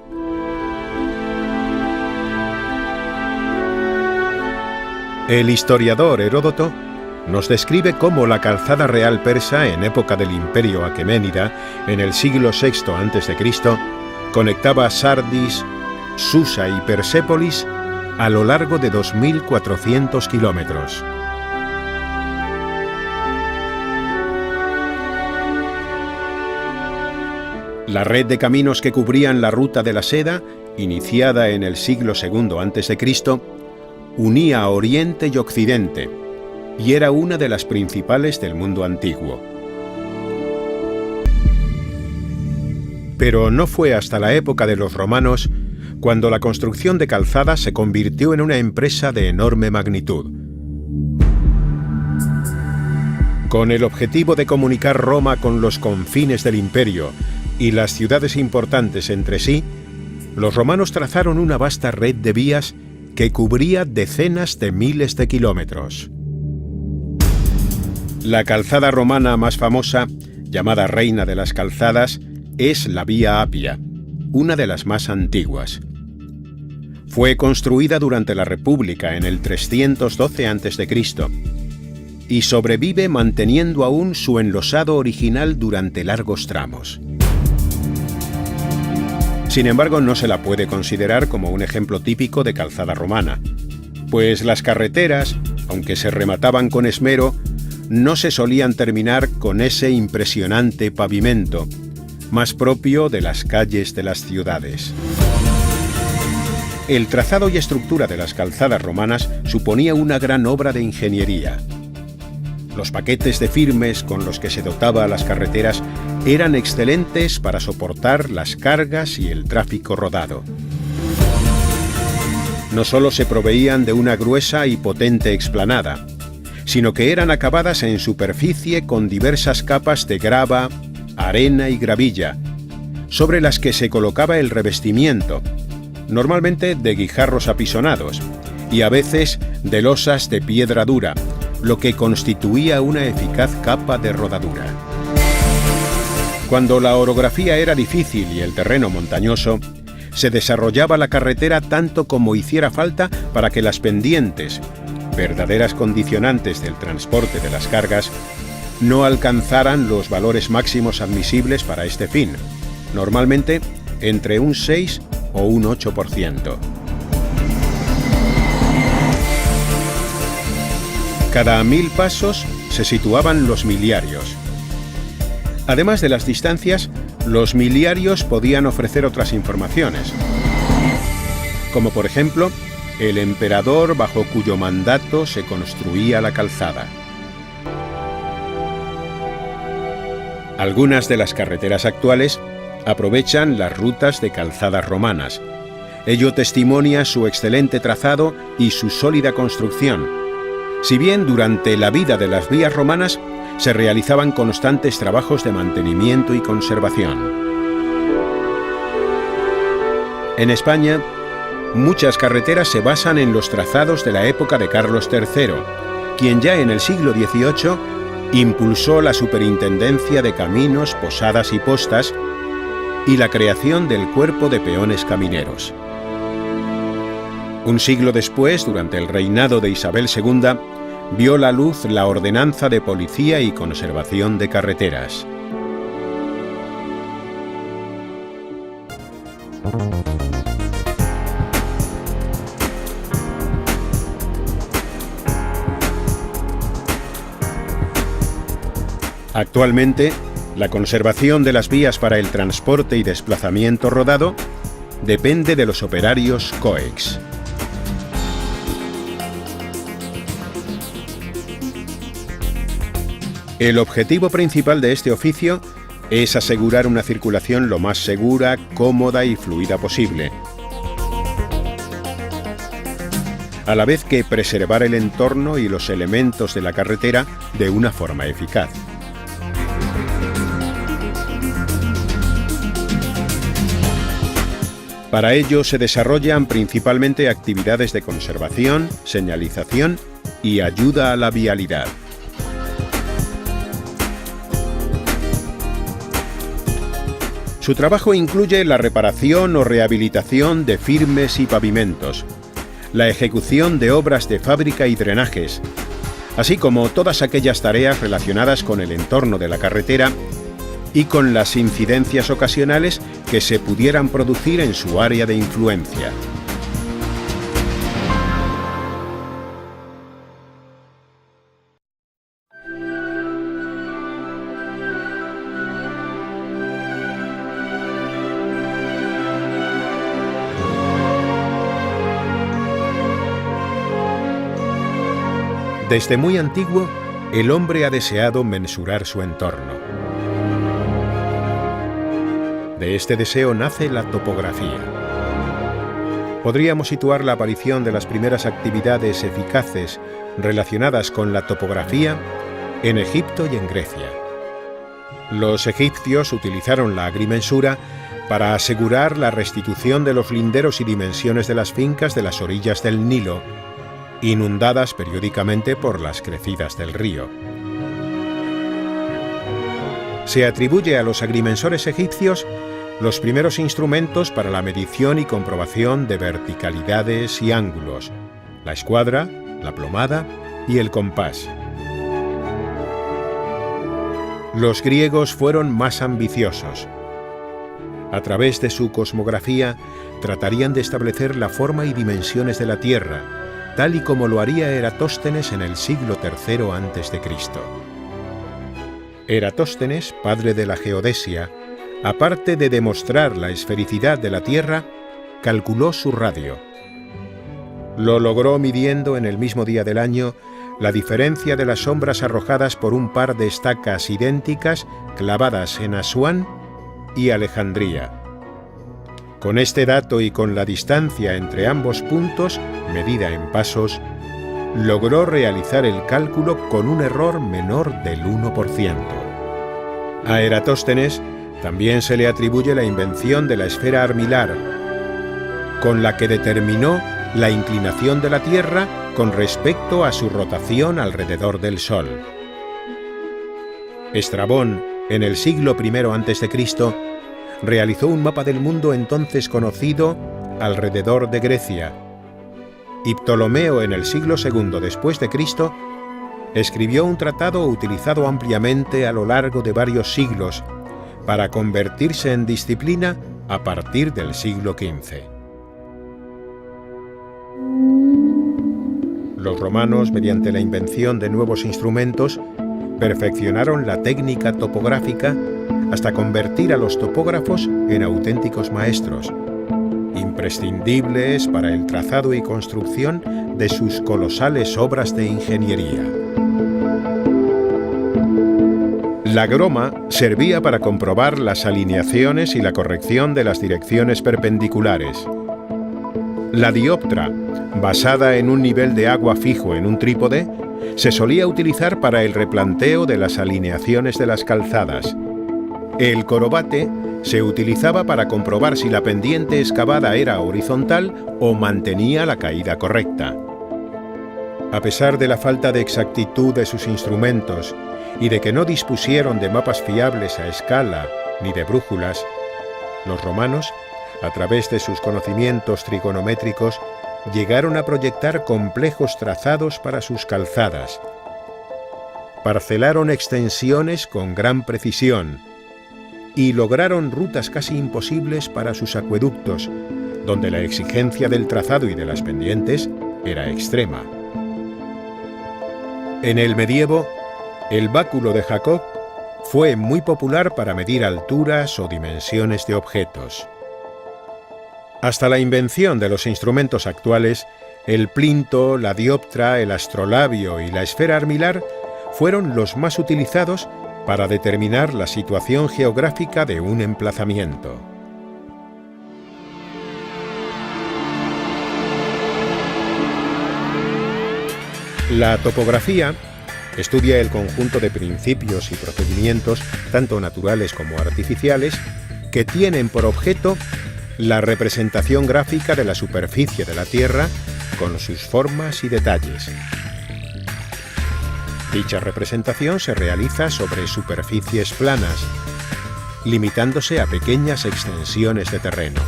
El historiador Heródoto nos describe cómo la calzada real persa en época del Imperio Aqueménida, en el siglo VI a.C., conectaba Sardis, Susa y Persépolis a lo largo de 2.400 kilómetros. La red de caminos que cubrían la ruta de la seda, iniciada en el siglo II a.C., unía a Oriente y Occidente, y era una de las principales del mundo antiguo. Pero no fue hasta la época de los romanos cuando la construcción de calzadas se convirtió en una empresa de enorme magnitud. Con el objetivo de comunicar Roma con los confines del imperio y las ciudades importantes entre sí, los romanos trazaron una vasta red de vías que cubría decenas de miles de kilómetros. La calzada romana más famosa, llamada Reina de las Calzadas, es la Vía Apia, una de las más antiguas. Fue construida durante la República en el 312 a.C. y sobrevive manteniendo aún su enlosado original durante largos tramos. Sin embargo, no se la puede considerar como un ejemplo típico de calzada romana, pues las carreteras, aunque se remataban con esmero, no se solían terminar con ese impresionante pavimento, más propio de las calles de las ciudades. El trazado y estructura de las calzadas romanas suponía una gran obra de ingeniería. Los paquetes de firmes con los que se dotaba las carreteras eran excelentes para soportar las cargas y el tráfico rodado. No solo se proveían de una gruesa y potente explanada, sino que eran acabadas en superficie con diversas capas de grava, arena y gravilla, sobre las que se colocaba el revestimiento, normalmente de guijarros apisonados, y a veces de losas de piedra dura, lo que constituía una eficaz capa de rodadura. Cuando la orografía era difícil y el terreno montañoso, se desarrollaba la carretera tanto como hiciera falta para que las pendientes, verdaderas condicionantes del transporte de las cargas, no alcanzaran los valores máximos admisibles para este fin, normalmente entre un 6 o un 8%. Cada 1000 pasos se situaban los miliarios. Además de las distancias, los miliarios podían ofrecer otras informaciones, como por ejemplo, el emperador bajo cuyo mandato se construía la calzada. Algunas de las carreteras actuales aprovechan las rutas de calzadas romanas. Ello testimonia su excelente trazado y su sólida construcción. Si bien durante la vida de las vías romanas se realizaban constantes trabajos de mantenimiento y conservación. En España, muchas carreteras se basan en los trazados de la época de Carlos III, quien ya en el siglo XVIII impulsó la superintendencia de caminos, posadas y postas y la creación del cuerpo de peones camineros. Un siglo después, durante el reinado de Isabel II, vio la luz la Ordenanza de Policía y Conservación de Carreteras. Actualmente, la conservación de las vías para el transporte y desplazamiento rodado depende de los operarios COEX. El objetivo principal de este oficio es asegurar una circulación lo más segura, cómoda y fluida posible, a la vez que preservar el entorno y los elementos de la carretera de una forma eficaz. Para ello se desarrollan principalmente actividades de conservación, señalización y ayuda a la vialidad. Su trabajo incluye la reparación o rehabilitación de firmes y pavimentos, la ejecución de obras de fábrica y drenajes, así como todas aquellas tareas relacionadas con el entorno de la carretera y con las incidencias ocasionales que se pudieran producir en su área de influencia. Desde muy antiguo, el hombre ha deseado mensurar su entorno. De este deseo nace la topografía. Podríamos situar la aparición de las primeras actividades eficaces relacionadas con la topografía en Egipto y en Grecia. Los egipcios utilizaron la agrimensura para asegurar la restitución de los linderos y dimensiones de las fincas de las orillas del Nilo, inundadas periódicamente por las crecidas del río. Se atribuye a los agrimensores egipcios los primeros instrumentos para la medición y comprobación de verticalidades y ángulos, la escuadra, la plomada y el compás. Los griegos fueron más ambiciosos. A través de su cosmografía, tratarían de establecer la forma y dimensiones de la Tierra, tal y como lo haría Eratóstenes en el siglo III a.C. Eratóstenes, padre de la geodesia, aparte de demostrar la esfericidad de la Tierra, calculó su radio. Lo logró midiendo en el mismo día del año la diferencia de las sombras arrojadas por un par de estacas idénticas clavadas en Asuán y Alejandría. Con este dato y con la distancia entre ambos puntos, medida en pasos, logró realizar el cálculo con un error menor del 1%. A Eratóstenes también se le atribuye la invención de la esfera armilar, con la que determinó la inclinación de la Tierra con respecto a su rotación alrededor del Sol. Estrabón, en el siglo I a.C., realizó un mapa del mundo entonces conocido alrededor de Grecia, y Ptolomeo, en el siglo II después de Cristo, escribió un tratado utilizado ampliamente a lo largo de varios siglos para convertirse en disciplina a partir del siglo XV. Los romanos, mediante la invención de nuevos instrumentos, perfeccionaron la técnica topográfica hasta convertir a los topógrafos en auténticos maestros, imprescindibles para el trazado y construcción de sus colosales obras de ingeniería. La groma servía para comprobar las alineaciones y la corrección de las direcciones perpendiculares. La dioptra, basada en un nivel de agua fijo en un trípode, se solía utilizar para el replanteo de las alineaciones de las calzadas. El corobate se utilizaba para comprobar si la pendiente excavada era horizontal o mantenía la caída correcta. A pesar de la falta de exactitud de sus instrumentos y de que no dispusieron de mapas fiables a escala ni de brújulas, los romanos, a través de sus conocimientos trigonométricos, llegaron a proyectar complejos trazados para sus calzadas. Parcelaron extensiones con gran precisión y lograron rutas casi imposibles para sus acueductos, donde la exigencia del trazado y de las pendientes era extrema. En el medievo, el báculo de Jacob fue muy popular para medir alturas o dimensiones de objetos. Hasta la invención de los instrumentos actuales, el plinto, la dioptra, el astrolabio y la esfera armilar fueron los más utilizados para determinar la situación geográfica de un emplazamiento. La topografía estudia el conjunto de principios y procedimientos, tanto naturales como artificiales, que tienen por objeto la representación gráfica de la superficie de la Tierra con sus formas y detalles. Dicha representación se realiza sobre superficies planas, limitándose a pequeñas extensiones de terreno.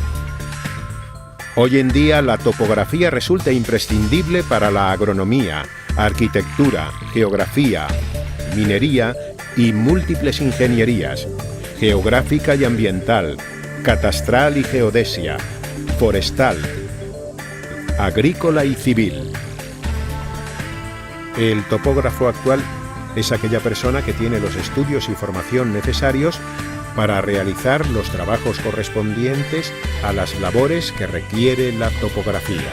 Hoy en día la topografía resulta imprescindible para la agronomía, arquitectura, geografía, minería y múltiples ingenierías, geográfica y ambiental, catastral y geodesia, forestal, agrícola y civil. El topógrafo actual es aquella persona que tiene los estudios y formación necesarios para realizar los trabajos correspondientes a las labores que requiere la topografía.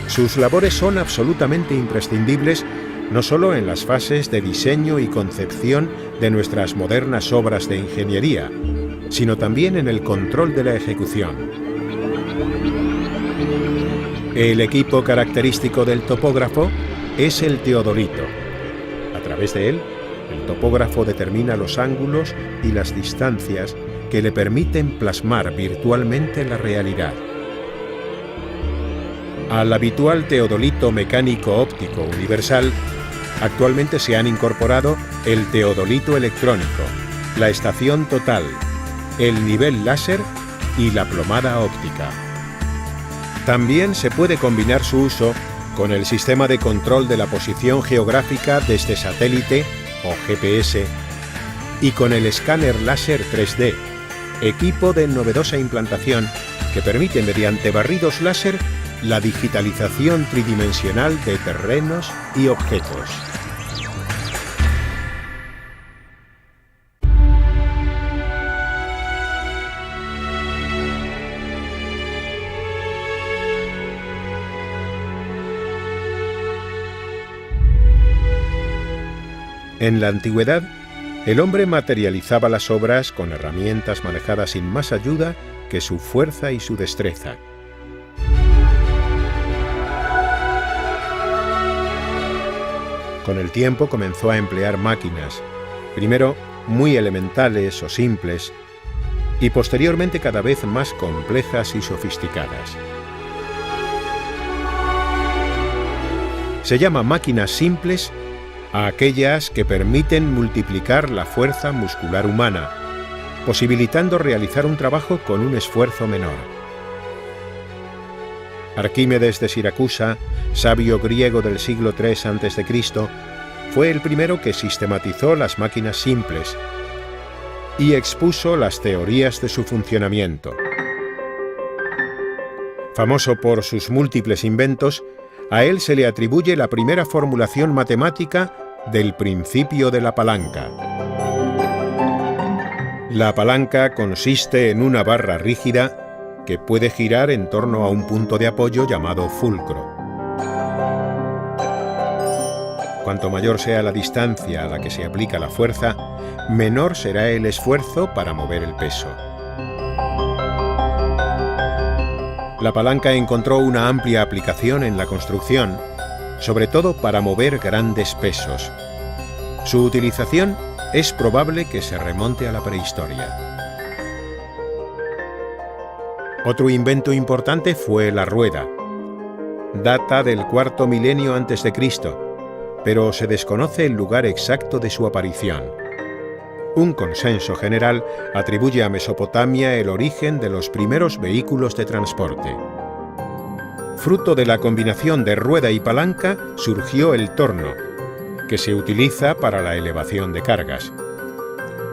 Sus labores son absolutamente imprescindibles no solo en las fases de diseño y concepción de nuestras modernas obras de ingeniería, sino también en el control de la ejecución. El equipo característico del topógrafo es el teodolito. A través de él, el topógrafo determina los ángulos y las distancias que le permiten plasmar virtualmente la realidad. Al habitual teodolito mecánico óptico universal, actualmente se han incorporado el teodolito electrónico, la estación total, el nivel láser y la plomada óptica. También se puede combinar su uso con el sistema de control de la posición geográfica desde satélite o GPS y con el escáner láser 3D, equipo de novedosa implantación que permite mediante barridos láser la digitalización tridimensional de terrenos y objetos. En la antigüedad, el hombre materializaba las obras con herramientas manejadas sin más ayuda que su fuerza y su destreza. Con el tiempo comenzó a emplear máquinas, primero muy elementales o simples, y posteriormente cada vez más complejas y sofisticadas. Se llama máquinas simples a aquellas que permiten multiplicar la fuerza muscular humana, posibilitando realizar un trabajo con un esfuerzo menor. Arquímedes de Siracusa, sabio griego del siglo III a.C., fue el primero que sistematizó las máquinas simples y expuso las teorías de su funcionamiento. Famoso por sus múltiples inventos, a él se le atribuye la primera formulación matemática del principio de la palanca. La palanca consiste en una barra rígida que puede girar en torno a un punto de apoyo llamado fulcro. Cuanto mayor sea la distancia a la que se aplica la fuerza, menor será el esfuerzo para mover el peso. La palanca encontró una amplia aplicación en la construcción, sobre todo para mover grandes pesos. Su utilización es probable que se remonte a la prehistoria. Otro invento importante fue la rueda. Data del cuarto milenio antes de Cristo, pero se desconoce el lugar exacto de su aparición. Un consenso general atribuye a Mesopotamia el origen de los primeros vehículos de transporte. Fruto de la combinación de rueda y palanca surgió el torno, que se utiliza para la elevación de cargas.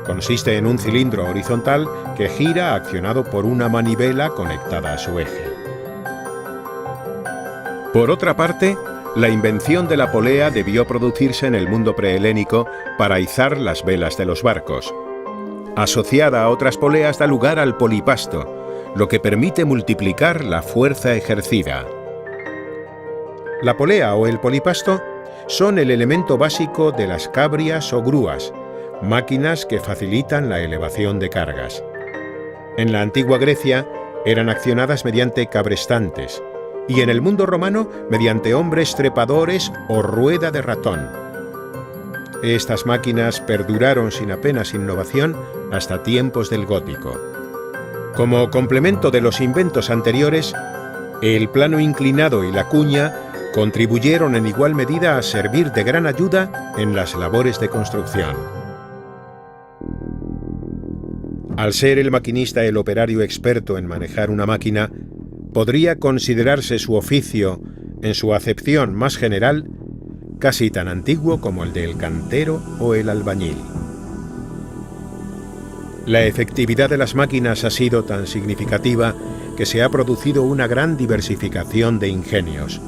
Consiste en un cilindro horizontal que gira accionado por una manivela conectada a su eje. Por otra parte, la invención de la polea debió producirse en el mundo prehelénico para izar las velas de los barcos. Asociada a otras poleas da lugar al polipasto, lo que permite multiplicar la fuerza ejercida. La polea o el polipasto son el elemento básico de las cabrias o grúas, máquinas que facilitan la elevación de cargas. En la antigua Grecia eran accionadas mediante cabrestantes, y en el mundo romano mediante hombres trepadores o rueda de ratón. Estas máquinas perduraron sin apenas innovación hasta tiempos del gótico. Como complemento de los inventos anteriores, el plano inclinado y la cuña contribuyeron en igual medida a servir de gran ayuda en las labores de construcción. Al ser el maquinista el operario experto en manejar una máquina, podría considerarse su oficio, en su acepción más general, casi tan antiguo como el del cantero o el albañil. La efectividad de las máquinas ha sido tan significativa que se ha producido una gran diversificación de ingenios.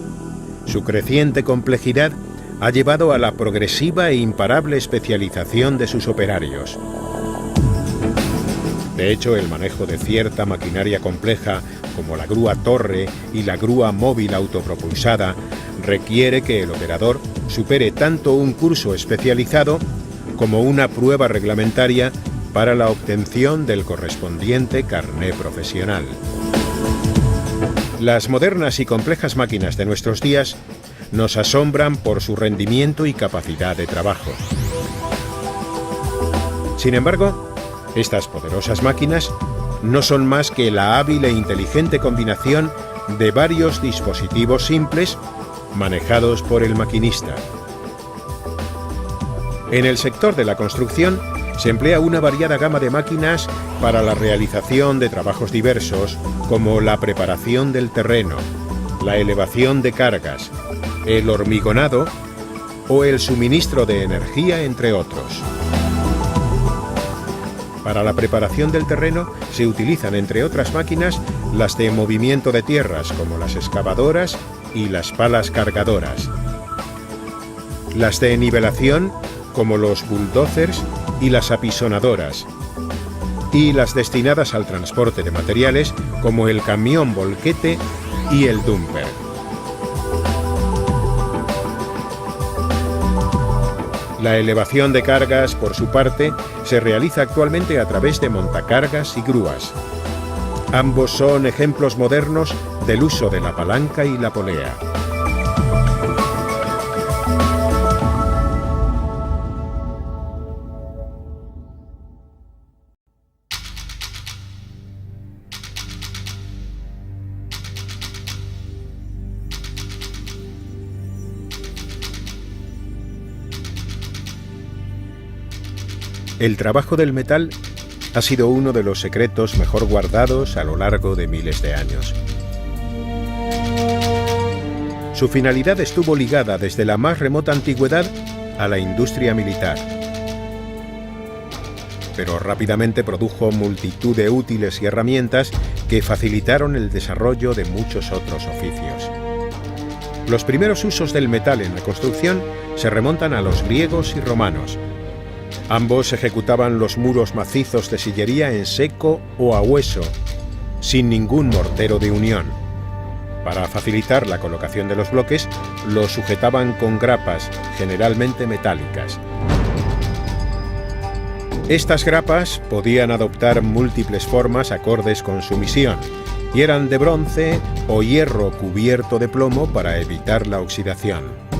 Su creciente complejidad ha llevado a la progresiva e imparable especialización de sus operarios. De hecho, el manejo de cierta maquinaria compleja, como la grúa torre y la grúa móvil autopropulsada, requiere que el operador supere tanto un curso especializado como una prueba reglamentaria para la obtención del correspondiente carné profesional. Las modernas y complejas máquinas de nuestros días nos asombran por su rendimiento y capacidad de trabajo. Sin embargo, estas poderosas máquinas no son más que la hábil e inteligente combinación de varios dispositivos simples manejados por el maquinista. En el sector de la construcción se emplea una variada gama de máquinas para la realización de trabajos diversos, como la preparación del terreno, la elevación de cargas, el hormigonado o el suministro de energía, entre otros. Para la preparación del terreno se utilizan, entre otras máquinas, las de movimiento de tierras, como las excavadoras y las palas cargadoras. Las de nivelación, como los bulldozers y las apisonadoras. Y las destinadas al transporte de materiales, como el camión volquete y el dumper. La elevación de cargas, por su parte, se realiza actualmente a través de montacargas y grúas. Ambos son ejemplos modernos del uso de la palanca y la polea. El trabajo del metal ha sido uno de los secretos mejor guardados a lo largo de miles de años. Su finalidad estuvo ligada desde la más remota antigüedad a la industria militar, pero rápidamente produjo multitud de útiles y herramientas que facilitaron el desarrollo de muchos otros oficios. Los primeros usos del metal en la construcción se remontan a los griegos y romanos. Ambos ejecutaban los muros macizos de sillería en seco o a hueso, sin ningún mortero de unión. Para facilitar la colocación de los bloques, los sujetaban con grapas, generalmente metálicas. Estas grapas podían adoptar múltiples formas acordes con su misión, y eran de bronce o hierro cubierto de plomo para evitar la oxidación.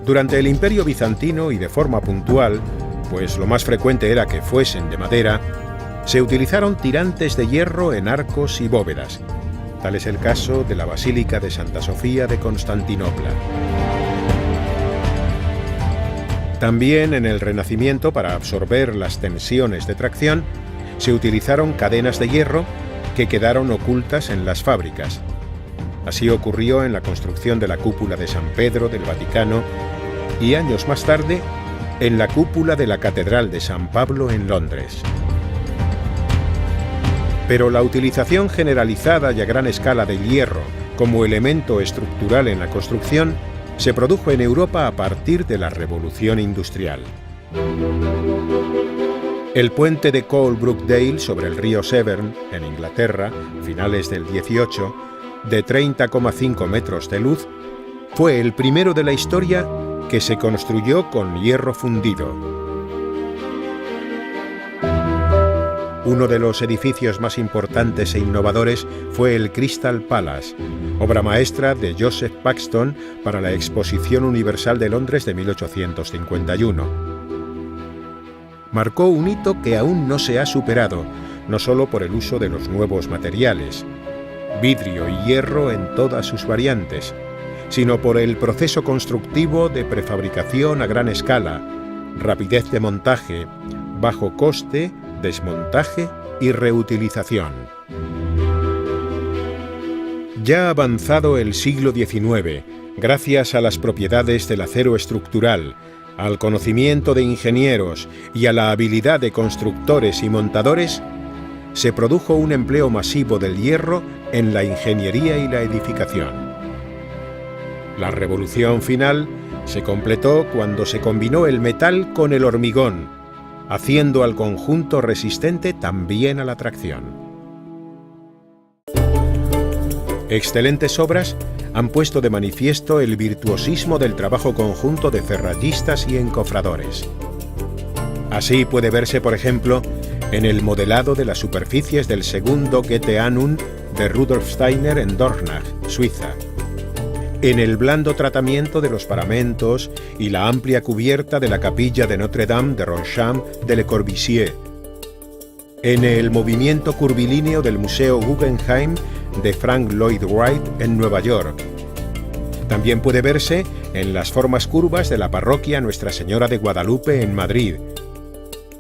Durante el Imperio Bizantino y de forma puntual, pues lo más frecuente era que fuesen de madera, se utilizaron tirantes de hierro en arcos y bóvedas. Tal es el caso de la Basílica de Santa Sofía de Constantinopla. También en el Renacimiento, para absorber las tensiones de tracción, se utilizaron cadenas de hierro que quedaron ocultas en las fábricas. Así ocurrió en la construcción de la cúpula de San Pedro del Vaticano y años más tarde en la cúpula de la Catedral de San Pablo en Londres. Pero la utilización generalizada y a gran escala del hierro como elemento estructural en la construcción se produjo en Europa a partir de la Revolución Industrial. El puente de Coalbrookdale sobre el río Severn, en Inglaterra, finales del 18, de 30,5 metros de luz, fue el primero de la historia que se construyó con hierro fundido. Uno de los edificios más importantes e innovadores fue el Crystal Palace, obra maestra de Joseph Paxton para la Exposición Universal de Londres de 1851. Marcó un hito que aún no se ha superado, no solo por el uso de los nuevos materiales, vidrio y hierro en todas sus variantes, sino por el proceso constructivo de prefabricación a gran escala, rapidez de montaje, bajo coste, desmontaje y reutilización. Ya avanzado el siglo XIX, gracias a las propiedades del acero estructural, al conocimiento de ingenieros y a la habilidad de constructores y montadores, se produjo un empleo masivo del hierro en la ingeniería y la edificación. La revolución final se completó cuando se combinó el metal con el hormigón, haciendo al conjunto resistente también a la tracción. Excelentes obras han puesto de manifiesto el virtuosismo del trabajo conjunto de ferrallistas y encofradores. Así puede verse, por ejemplo, en el modelado de las superficies del segundo Goetheanum de Rudolf Steiner en Dornach, Suiza, en el blando tratamiento de los paramentos y la amplia cubierta de la capilla de Notre-Dame de Ronchamp de Le Corbusier, en el movimiento curvilíneo del Museo Guggenheim de Frank Lloyd Wright en Nueva York. También puede verse en las formas curvas de la parroquia Nuestra Señora de Guadalupe en Madrid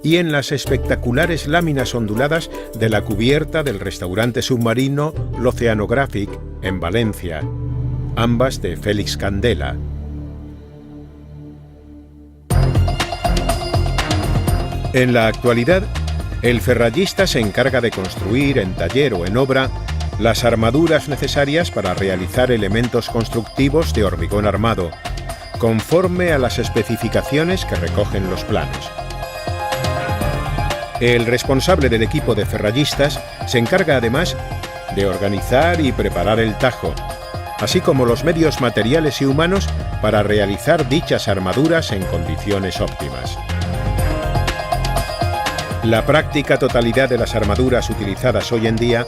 y en las espectaculares láminas onduladas de la cubierta del restaurante submarino L'Oceanographic en Valencia, ambas de Félix Candela. En la actualidad, el ferrallista se encarga de construir en taller o en obra las armaduras necesarias para realizar elementos constructivos de hormigón armado, conforme a las especificaciones que recogen los planos. El responsable del equipo de ferrallistas se encarga además de organizar y preparar el tajo, así como los medios materiales y humanos para realizar dichas armaduras en condiciones óptimas. La práctica totalidad de las armaduras utilizadas hoy en día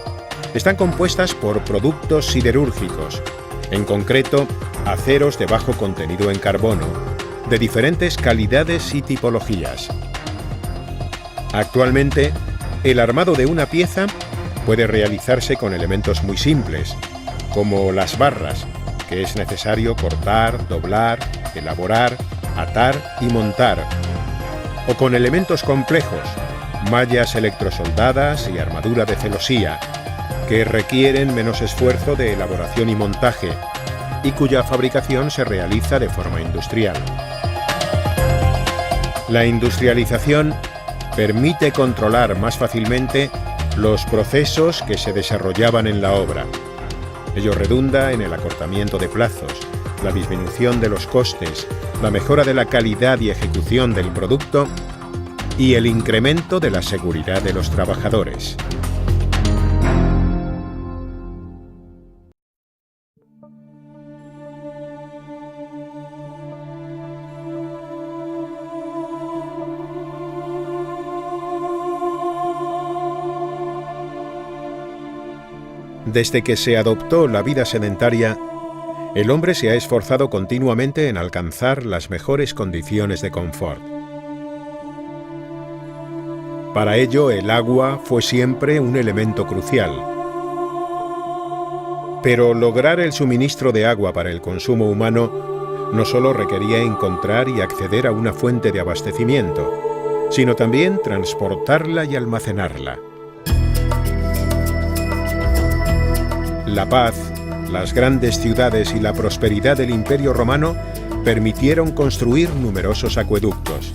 están compuestas por productos siderúrgicos, en concreto aceros de bajo contenido en carbono, de diferentes calidades y tipologías. Actualmente, el armado de una pieza puede realizarse con elementos muy simples, como las barras, que es necesario cortar, doblar, elaborar, atar y montar, o con elementos complejos, mallas electrosoldadas y armadura de celosía, que requieren menos esfuerzo de elaboración y montaje, y cuya fabricación se realiza de forma industrial. La industrialización permite controlar más fácilmente los procesos que se desarrollaban en la obra. Ello redunda en el acortamiento de plazos, la disminución de los costes, la mejora de la calidad y ejecución del producto y el incremento de la seguridad de los trabajadores. Desde que se adoptó la vida sedentaria, el hombre se ha esforzado continuamente en alcanzar las mejores condiciones de confort. Para ello, el agua fue siempre un elemento crucial. Pero lograr el suministro de agua para el consumo humano no solo requería encontrar y acceder a una fuente de abastecimiento, sino también transportarla y almacenarla. La paz, las grandes ciudades y la prosperidad del Imperio Romano permitieron construir numerosos acueductos.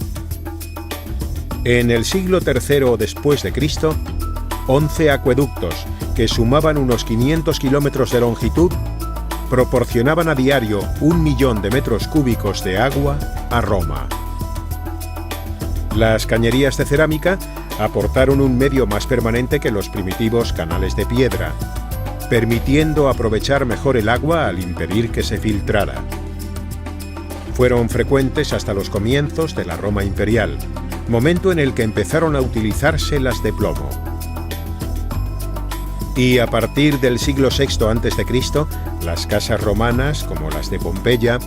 En el siglo III después de Cristo, 11 acueductos, que sumaban unos 500 kilómetros de longitud, proporcionaban a diario 1 millón de metros cúbicos de agua a Roma. Las cañerías de cerámica aportaron un medio más permanente que los primitivos canales de piedra, permitiendo aprovechar mejor el agua al impedir que se filtrara. Fueron frecuentes hasta los comienzos de la Roma imperial, momento en el que empezaron a utilizarse las de plomo. Y a partir del siglo VI a.C., las casas romanas, como las de Pompeya,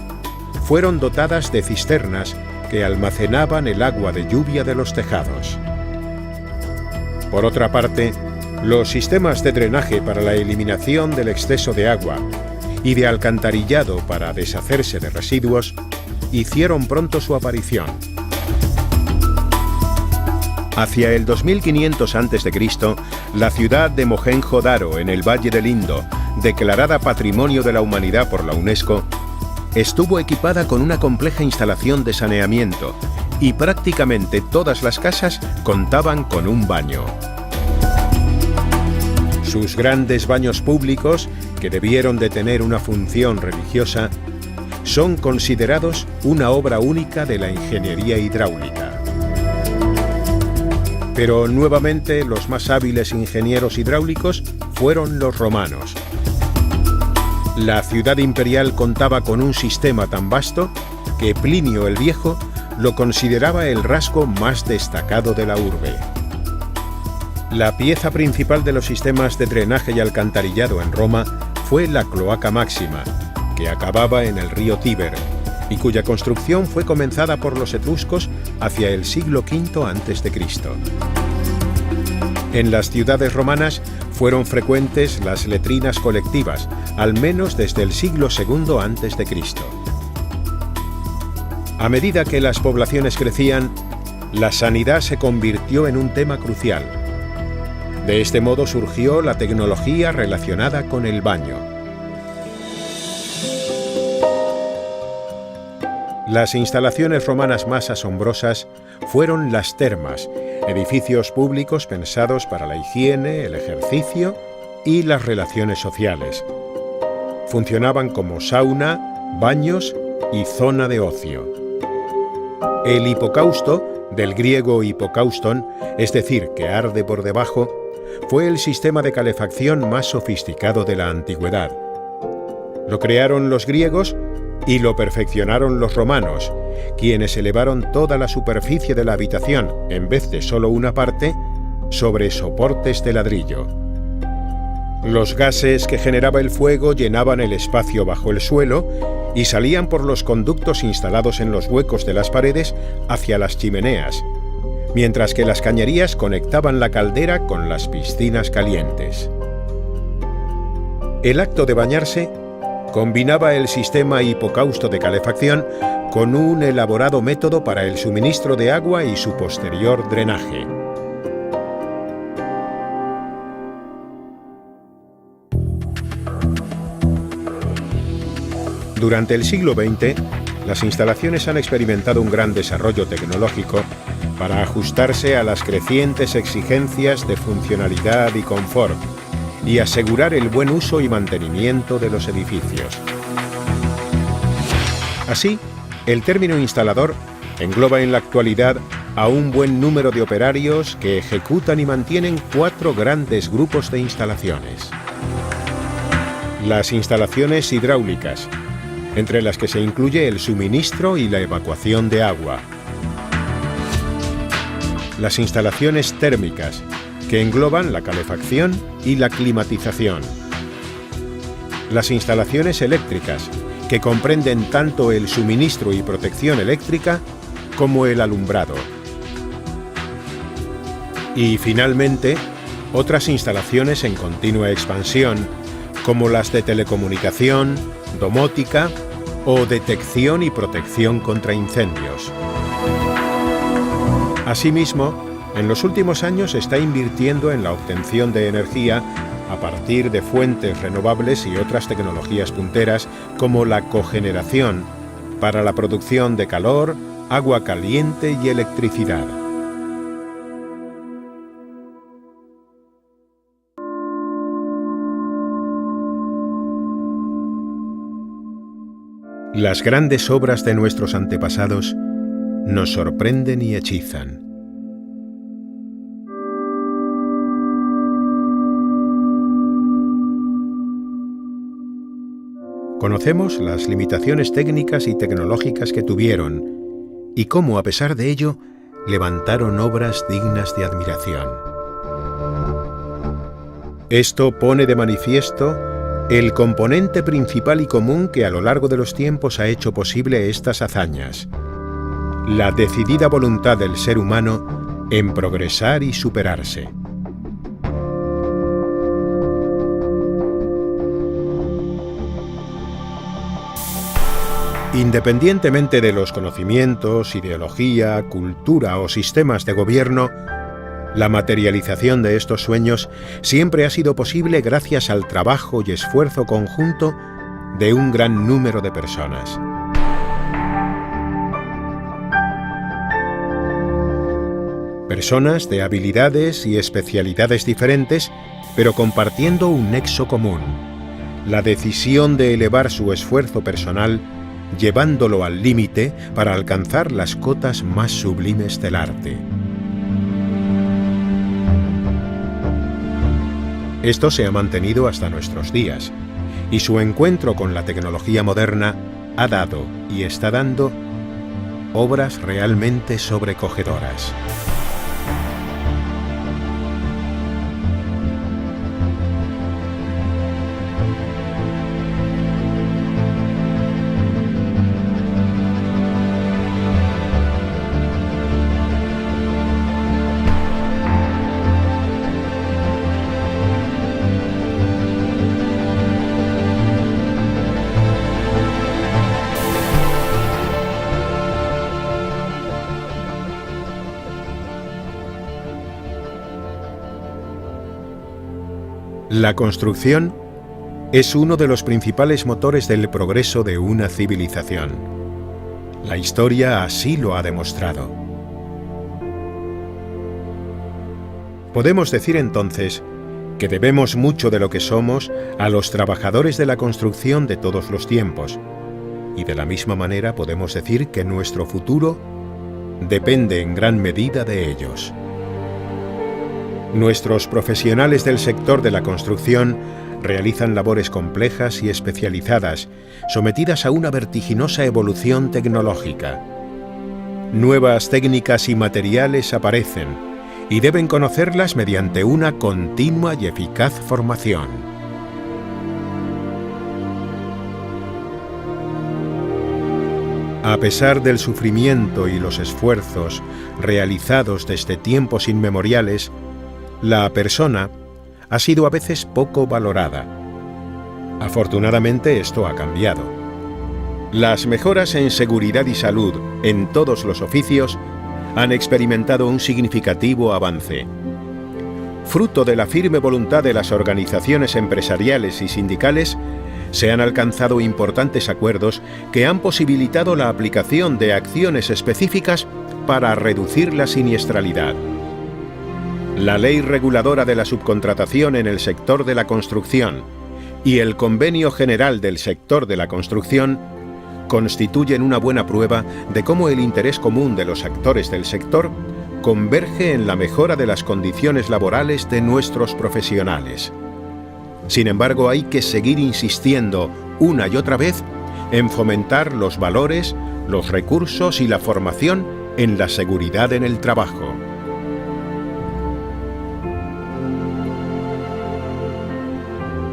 fueron dotadas de cisternas que almacenaban el agua de lluvia de los tejados. Por otra parte, los sistemas de drenaje para la eliminación del exceso de agua y de alcantarillado para deshacerse de residuos hicieron pronto su aparición. Hacia el 2500 a.C., la ciudad de Mohenjo-Daro, en el Valle del Indo, declarada Patrimonio de la Humanidad por la UNESCO, estuvo equipada con una compleja instalación de saneamiento y prácticamente todas las casas contaban con un baño. Sus grandes baños públicos, que debieron de tener una función religiosa, son considerados una obra única de la ingeniería hidráulica. Pero nuevamente los más hábiles ingenieros hidráulicos fueron los romanos. La ciudad imperial contaba con un sistema tan vasto que Plinio el Viejo lo consideraba el rasgo más destacado de la urbe. La pieza principal de los sistemas de drenaje y alcantarillado en Roma fue la Cloaca Máxima, que acababa en el río Tíber, y cuya construcción fue comenzada por los etruscos hacia el siglo V a.C. En las ciudades romanas fueron frecuentes las letrinas colectivas, al menos desde el siglo II a.C. A medida que las poblaciones crecían, la sanidad se convirtió en un tema crucial. De este modo surgió la tecnología relacionada con el baño. Las instalaciones romanas más asombrosas fueron las termas, edificios públicos pensados para la higiene, el ejercicio y las relaciones sociales. Funcionaban como sauna, baños y zona de ocio. El hipocausto, del griego hipokauston, es decir, que arde por debajo, fue el sistema de calefacción más sofisticado de la antigüedad. Lo crearon los griegos y lo perfeccionaron los romanos, quienes elevaron toda la superficie de la habitación, en vez de solo una parte, sobre soportes de ladrillo. Los gases que generaba el fuego llenaban el espacio bajo el suelo y salían por los conductos instalados en los huecos de las paredes hacia las chimeneas, mientras que las cañerías conectaban la caldera con las piscinas calientes. El acto de bañarse combinaba el sistema hipocausto de calefacción con un elaborado método para el suministro de agua y su posterior drenaje. Durante el siglo XX, las instalaciones han experimentado un gran desarrollo tecnológico para ajustarse a las crecientes exigencias de funcionalidad y confort y asegurar el buen uso y mantenimiento de los edificios. Así, el término instalador engloba en la actualidad a un buen número de operarios que ejecutan y mantienen 4 grandes grupos de instalaciones. Las instalaciones hidráulicas, entre las que se incluye el suministro y la evacuación de agua. Las instalaciones térmicas, que engloban la calefacción y la climatización. Las instalaciones eléctricas, que comprenden tanto el suministro y protección eléctrica como el alumbrado. Y finalmente, otras instalaciones en continua expansión, como las de telecomunicación, domótica o detección y protección contra incendios. Asimismo, en los últimos años se está invirtiendo en la obtención de energía a partir de fuentes renovables y otras tecnologías punteras como la cogeneración para la producción de calor, agua caliente y electricidad. Las grandes obras de nuestros antepasados nos sorprenden y hechizan. Conocemos las limitaciones técnicas y tecnológicas que tuvieron y cómo, a pesar de ello, levantaron obras dignas de admiración. Esto pone de manifiesto el componente principal y común que a lo largo de los tiempos ha hecho posible estas hazañas: la decidida voluntad del ser humano en progresar y superarse. Independientemente de los conocimientos, ideología, cultura o sistemas de gobierno, la materialización de estos sueños siempre ha sido posible gracias al trabajo y esfuerzo conjunto de un gran número de personas. Personas de habilidades y especialidades diferentes, pero compartiendo un nexo común: la decisión de elevar su esfuerzo personal, llevándolo al límite para alcanzar las cotas más sublimes del arte. Esto se ha mantenido hasta nuestros días, y su encuentro con la tecnología moderna ha dado y está dando obras realmente sobrecogedoras. La construcción es uno de los principales motores del progreso de una civilización. La historia así lo ha demostrado. Podemos decir entonces que debemos mucho de lo que somos a los trabajadores de la construcción de todos los tiempos, y de la misma manera podemos decir que nuestro futuro depende en gran medida de ellos. Nuestros profesionales del sector de la construcción realizan labores complejas y especializadas, sometidas a una vertiginosa evolución tecnológica. Nuevas técnicas y materiales aparecen, y deben conocerlas mediante una continua y eficaz formación. A pesar del sufrimiento y los esfuerzos realizados desde tiempos inmemoriales, la persona ha sido a veces poco valorada. Afortunadamente esto ha cambiado. Las mejoras en seguridad y salud en todos los oficios han experimentado un significativo avance. Fruto de la firme voluntad de las organizaciones empresariales y sindicales, se han alcanzado importantes acuerdos que han posibilitado la aplicación de acciones específicas para reducir la siniestralidad. La Ley Reguladora de la Subcontratación en el sector de la construcción y el Convenio General del sector de la construcción constituyen una buena prueba de cómo el interés común de los actores del sector converge en la mejora de las condiciones laborales de nuestros profesionales. Sin embargo, hay que seguir insistiendo una y otra vez en fomentar los valores, los recursos y la formación en la seguridad en el trabajo.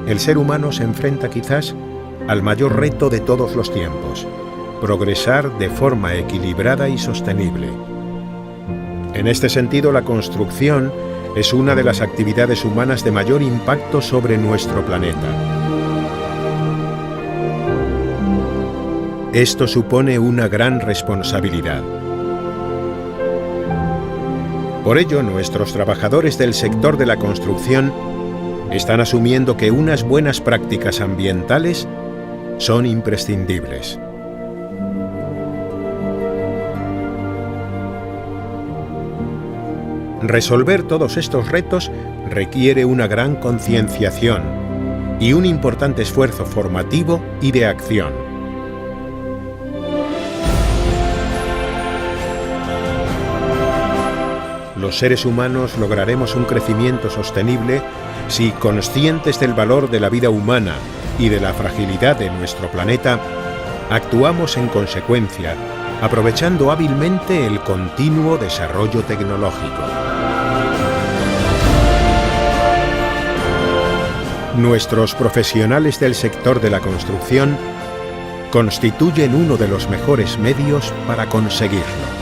El ser humano se enfrenta quizás al mayor reto de todos los tiempos: progresar de forma equilibrada y sostenible. En este sentido, la construcción es una de las actividades humanas de mayor impacto sobre nuestro planeta. Esto supone una gran responsabilidad. Por ello, nuestros trabajadores del sector de la construcción están asumiendo que unas buenas prácticas ambientales son imprescindibles. Resolver todos estos retos requiere una gran concienciación y un importante esfuerzo formativo y de acción. Los seres humanos lograremos un crecimiento sostenible si, conscientes del valor de la vida humana y de la fragilidad de nuestro planeta, actuamos en consecuencia, aprovechando hábilmente el continuo desarrollo tecnológico. Nuestros profesionales del sector de la construcción constituyen uno de los mejores medios para conseguirlo.